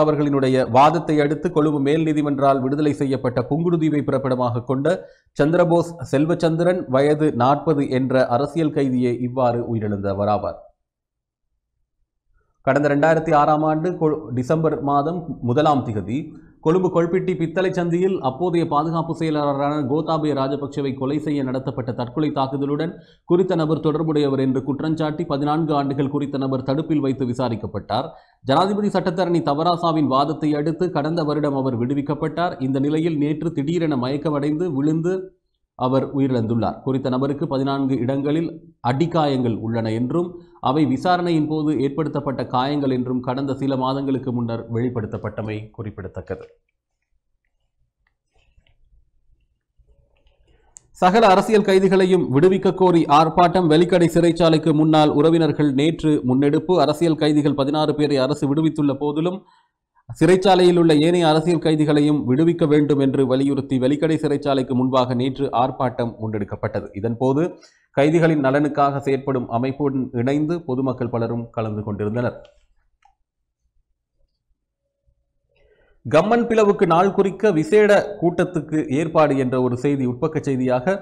Speaker 1: அவர்களினுடைய வாதத்தை அடுத்து கொழும்பு மேல் நீதிமன்றால் விடுதலை செய்யப்பட்ட புங்குடுதீவை பிறப்பிடமாக கொண்ட சந்திரபோஸ் செல்வச்சந்திரன் வயது 40 என்ற அரசியல் கைதியே இவ்வாறு உயிரிழந்தவராவார். கடந்த 2006ஆம் ஆண்டு டிசம்பர் மாதம் 1ஆம் திகதி கொழும்பு கொள்பிட்டி பித்தளை சந்தியில் அப்போதைய பாதுகாப்பு செயலாளரான கோத்தாபய ராஜபக்சவை கொலை செய்ய நடத்தப்பட்ட தற்கொலை தாக்குதலுடன் குறித்த நபர் தொடர்புடையவர் என்று குற்றஞ்சாட்டி 14 ஆண்டுகள் குறித்த நபர் தடுப்பில் வைத்து விசாரிக்கப்பட்டார். ஜனாதிபதி சட்டத்தரணி தவராசாவின் வாதத்தை அடுத்து கடந்த வருடம் அவர் விடுவிக்கப்பட்டார். இந்த நிலையில் நேற்று திடீரென மயக்கமடைந்து விழுந்து அவர் உயிரிழந்துள்ளார். குறித்த நபருக்கு 14 இடங்களில் அடிக்காயங்கள் உள்ளன என்றும் அவை விசாரணையின் போது ஏற்படுத்தப்பட்ட காயங்கள் என்றும் கடந்த சில மாதங்களுக்கு முன்னர் வெளிப்படுத்தப்பட்டமை குறிப்பிடத்தக்கது. சகல அரசியல் கைதிகளையும் விடுவிக்க கோரி ஆர்ப்பாட்டம். வெலிக்கடை சிறைச்சாலைக்கு முன்னால் உறவினர்கள் நேற்று முன்னெடுப்பு. அரசியல் கைதிகள் 16 பேரை அரசு விடுவித்துள்ள போதிலும் சிறைச்சாலையில் உள்ள ஏனைய அரசியல் கைதிகளையும் விடுவிக்க வேண்டும் என்று வலியுறுத்தி வெலிக்கடை சிறைச்சாலைக்கு முன்பாக நேற்று ஆர்ப்பாட்டம் முன்னெடுக்கப்பட்டது. இதன்போது கைதிகளின் நலனுக்காக செயற்படும் அமைப்புடன் இணைந்து பொதுமக்கள் பலரும் கலந்து கொண்டிருந்தனர். கம்மன் பிளவுக்கு நாள் குறிக்க விசேட கூட்டத்துக்கு ஏற்பாடு என்ற ஒரு செய்தி உட்பக்க செய்தியாக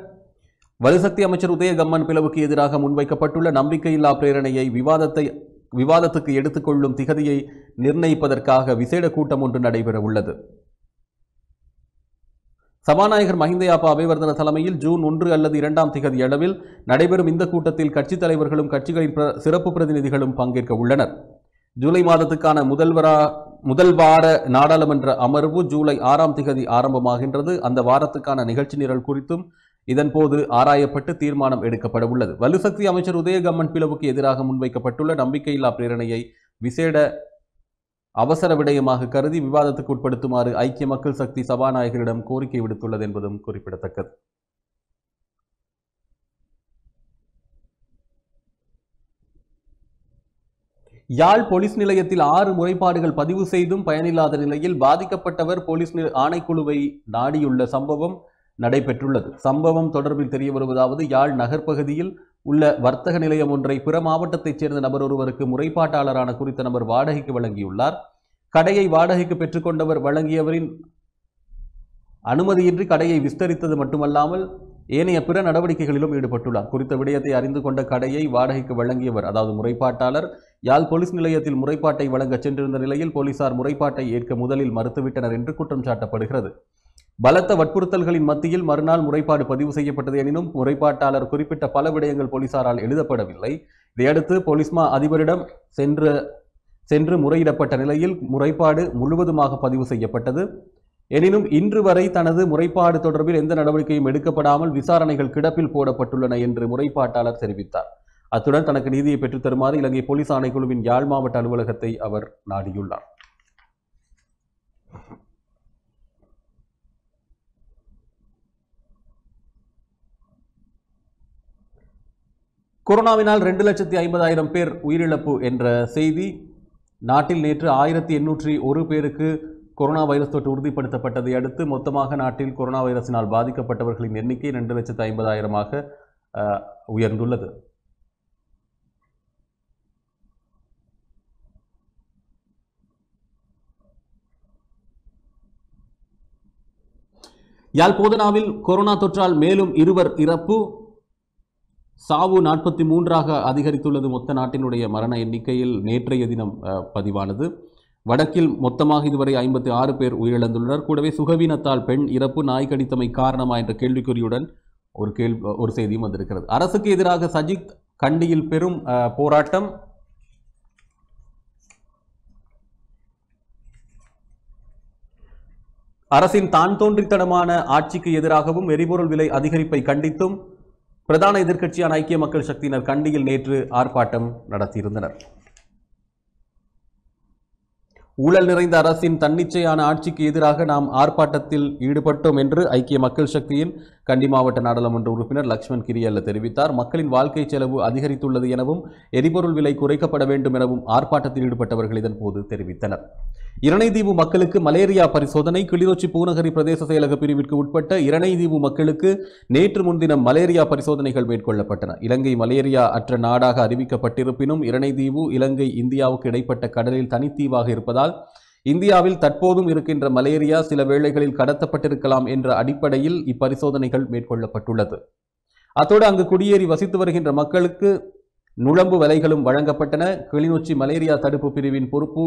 Speaker 1: வலுசக்தி அமைச்சர் உதய கம்மன் பிளவுக்கு எதிராக முன்வைக்கப்பட்டுள்ள நம்பிக்கையில்லா பிரேரணையை விவாதத்துக்கு எடுத்துக்கொள்ளும் திகதியை நிர்ணயிப்பதற்காக விசேட கூட்டம் ஒன்று நடைபெற உள்ளது. சபாநாயகர் மஹிந்தயாப்பா அபேவர்தன தலைமையில் ஜூன் 1 அல்லது 2ஆம் திகதி அளவில் நடைபெறும் இந்த கூட்டத்தில் கட்சித் தலைவர்களும் கட்சிகளின் சிறப்பு பிரதிநிதிகளும் பங்கேற்க உள்ளனர். ஜூலை மாதத்துக்கான முதல் வார நாடாளுமன்ற அமர்வு ஜூலை 6ஆம் திகதி ஆரம்பமாகின்றது. அந்த வாரத்துக்கான நிகழ்ச்சி நிரல் குறித்தும் இதன்போது ஆராயப்பட்டு தீர்மானம் எடுக்கப்பட உள்ளது. வலுசக்தி அமைச்சர் உதயகம்மன் பிளவுக்கு எதிராக முன்வைக்கப்பட்டுள்ள நம்பிக்கையில்லா பிரேரணையை விசேட அவசர விடயமாக கருதி விவாதத்துக்கு உட்படுத்துமாறு ஐக்கிய மக்கள் சக்தி சபாநாயகரிடம் கோரிக்கை விடுத்துள்ளது என்பதும் குறிப்பிடத்தக்கது. யாழ் போலீஸ் நிலையத்தில் 6 முறைப்பாடுகள் பதிவு செய்தும் பயனில்லாத நிலையில் பாதிக்கப்பட்டவர் போலீஸ் ஆணைக்குழுவை நாடியுள்ள சம்பவம் நடைபெற்றுள்ளது. சம்பவம் தொடர்பில் தெரிய வருவதாவது, யாழ் நகர்ப்பகுதியில் உள்ள வர்த்தக நிலையம் ஒன்றை பிற மாவட்டத்தைச் சேர்ந்த நபர் ஒருவருக்கு முறைப்பாட்டாளரான குறித்த நபர் வாடகைக்கு வழங்கியுள்ளார். கடையை வாடகைக்கு பெற்றுக்கொண்டவர் வழங்கியவரின் அனுமதியின்றி கடையை விஸ்தரித்தது மட்டுமல்லாமல் ஏனைய பிற நடவடிக்கைகளிலும் ஈடுபட்டுள்ளார். குறித்த விடயத்தை அறிந்து கொண்ட கடையை வாடகைக்கு வழங்கியவர், அதாவது முறைப்பாட்டாளர், யாழ் போலீஸ் நிலையத்தில் முறைப்பாட்டை வழங்க சென்றிருந்த நிலையில் போலீசார் முறைப்பாட்டை ஏற்க முதலில் மறுத்துவிட்டனர் என்று குற்றம் சாட்டப்படுகிறது. பலத்த வற்புறுத்தல்களின் மத்தியில் மறுநாள் முறைப்பாடு பதிவு செய்யப்பட்டது. எனினும் முறைப்பாட்டாளர் குறிப்பிட்ட பல விடயங்கள் போலீசாரால் எழுதப்படவில்லை. இதையடுத்து போலீஸ்மா அதிபரிடம் சென்று முறையிடப்பட்ட நிலையில் முறைப்பாடு முழுவதுமாக பதிவு செய்யப்பட்டது. எனினும் இன்று வரை தனது முறைப்பாடு தொடர்பில் எந்த நடவடிக்கையும் எடுக்கப்படாமல் விசாரணைகள் கிடப்பில் போடப்பட்டுள்ளன என்று முறைப்பாட்டாளர் தெரிவித்தார். அத்துடன் தனக்கு நீதியை பெற்றுத்தருமாறு இலங்கை போலீஸ் ஆணைக்குழுவின் யாழ் மாவட்ட அலுவலகத்தை அவர் நாடியுள்ளார். கொரோனாவினால் 2,50,000 பேர் உயிரிழப்பு என்ற செய்தி. நாட்டில் நேற்று 1,801 பேருக்கு கொரோனா வைரஸ் தொற்று உறுதிப்படுத்தப்பட்டதை அடுத்து மொத்தமாக நாட்டில் கொரோனா வைரஸினால் பாதிக்கப்பட்டவர்களின் எண்ணிக்கை 2,50,000 உயர்ந்துள்ளது. யாழ் போதனாவில் கொரோனா தொற்றால் மேலும் 2 இறப்பு, சாவு 43 அதிகரித்துள்ளது. மொத்த நாட்டினுடைய மரண எண்ணிக்கையில் நேற்றைய தினம் பதிவானது. வடக்கில் மொத்தமாக இதுவரை 56 பேர் உயிரிழந்துள்ளனர். கூடவே சுகவீனத்தால் பெண் இறப்பு, நாய் கடித்தமை காரணமா என்ற கேள்விக்குறியுடன் ஒரு செய்தியும் வந்திருக்கிறது. அரசுக்கு எதிராக சஜித் கண்டியில் பெரும் போராட்டம். அரசின் தான் தோன்றித்தனமான ஆட்சிக்கு எதிராகவும் எரிபொருள் விலை அதிகரிப்பை கண்டித்தும் பிரதான எதிர்க்கட்சியான ஐக்கிய மக்கள் சக்தியினர் கண்டியில் நேற்று ஆர்ப்பாட்டம் நடத்தியிருந்தனர். ஊழல் நிறைந்த அரசின் தன்னிச்சையான ஆட்சிக்கு எதிராக நாம் ஆர்ப்பாட்டத்தில் ஈடுபட்டோம் என்று ஐக்கிய மக்கள் சக்தியின் கண்டி மாவட்ட நாடாளுமன்ற உறுப்பினர் லக்ஷ்மன் கிரியல்ல தெரிவித்தார். மக்களின் வாழ்க்கை செலவு அதிகரித்துள்ளது எனவும் எரிபொருள் விலை குறைக்கப்பட வேண்டும் எனவும் ஆர்ப்பாட்டத்தில் ஈடுபட்டவர்கள் இதன்போது தெரிவித்தனர். இரணைதீவு மக்களுக்கு மலேரியா பரிசோதனை. கிளிநொச்சி பூநகரி பிரதேச செயலக பிரிவிற்கு உட்பட்ட இரணைதீவு மக்களுக்கு நேற்று முன்தினம் மலேரியா பரிசோதனைகள் மேற்கொள்ளப்பட்டன. இலங்கை மலேரியா அற்ற நாடாக அறிவிக்கப்பட்டிருப்பினும் இரணைதீவு இலங்கை இந்தியாவுக்கு இடைப்பட்ட கடலில் தனித்தீவாக இருப்பதால் இந்தியாவில் தற்போதும் இருக்கின்ற மலேரியா சில வேளைகளில் கடத்தப்பட்டிருக்கலாம் என்ற அடிப்படையில் இப்பரிசோதனைகள் மேற்கொள்ளப்பட்டுள்ளது. அத்தோடு அங்கு குடியேறி வசித்து வருகின்ற மக்களுக்கு நுழம்பு வலைகளும் வழங்கப்பட்டன. கிளிநொச்சி மலேரியா தடுப்பு பிரிவின் பொறுப்பு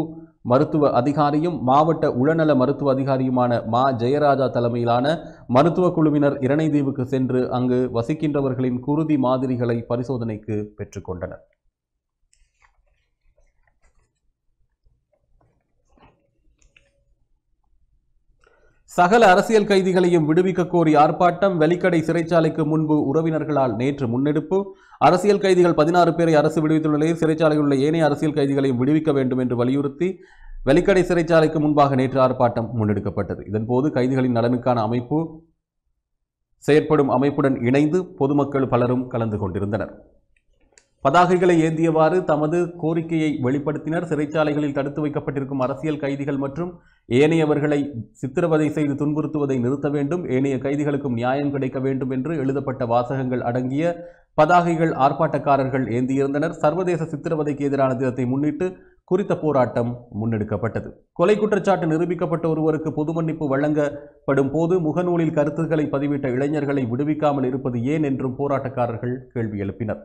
Speaker 1: மருத்துவ அதிகாரியும் மாவட்ட உளநல மருத்துவ அதிகாரியுமான மா ஜெயராஜா தலைமையிலான மருத்துவ குழுவினர் இரணைதீவுக்கு சென்று அங்கு வசிக்கின்றவர்களின் குருதி மாதிரிகளை பரிசோதனைக்கு பெற்றுக்கொண்டனர். சகல அரசியல் கைதிகளையும் விடுவிக்க கோரி ஆர்ப்பாட்டம். வெலிக்கடை சிறைச்சாலைக்கு முன்பு உறவினர்களால் நேற்று முன்னெடுப்பு. அரசியல் கைதிகள் 16 பேரை அரசு விடுவித்துள்ள நிலையில் சிறைச்சாலையில் உள்ள ஏனைய அரசியல் கைதிகளையும் விடுவிக்க வேண்டும் என்று வலியுறுத்தி வெலிக்கடை சிறைச்சாலைக்கு முன்பாக நேற்று ஆர்ப்பாட்டம் முன்னெடுக்கப்பட்டது. இதன்போது கைதிகளின் நலனுக்கான அமைப்பு செயற்படும் அமைப்புடன் இணைந்து பொதுமக்கள் பலரும் கலந்து கொண்டிருந்தனர். பதாகைகளை ஏந்தியவாறு தமது கோரிக்கையை வெளிப்படுத்தினர். சிறைச்சாலைகளில் தடுத்து வைக்கப்பட்டிருக்கும் அரசியல் கைதிகள் மற்றும் ஏனையவர்களை சித்திரவதை செய்து துன்புறுத்துவதை நிறுத்த வேண்டும், ஏனைய கைதிகளுக்கும் நியாயம் கிடைக்க வேண்டும் என்று எழுதப்பட்ட வாசகங்கள் அடங்கிய பதாகைகள் ஆர்ப்பாட்டக்காரர்கள் ஏந்தியிருந்தனர். சர்வதேச சித்திரவதைக்கு எதிரான தினத்தை முன்னிட்டு குறித்த போராட்டம் முன்னெடுக்கப்பட்டது. கொலை குற்றச்சாட்டு நிரூபிக்கப்பட்ட ஒருவருக்கு பொது மன்னிப்பு வழங்கப்படும் போது முகநூலில் கருத்துக்களை பதிவிட்ட இளைஞர்களை விடுவிக்காமல் இருப்பது ஏன் என்றும் போராட்டக்காரர்கள் கேள்வி எழுப்பினர்.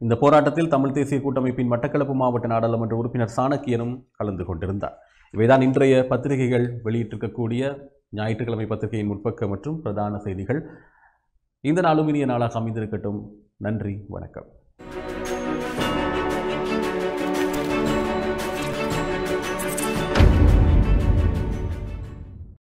Speaker 1: இந்த போராட்டத்தில் தமிழ் தேசிய கூட்டமைப்பின் மட்டக்களப்பு மாவட்ட நாடாளுமன்ற உறுப்பினர் சாணக்கியனும் கலந்து கொண்டிருந்தார். இவைதான் இன்றைய பத்திரிகைகள் வெளியிட்டிருக்கக்கூடிய ஞாயிற்றுக்கிழமை பத்திரிகையின் முற்பக்க மற்றும் பிரதான செய்திகள். இந்த நாளும் இனிய நாளாக அமைந்திருக்கட்டும். நன்றி, வணக்கம்.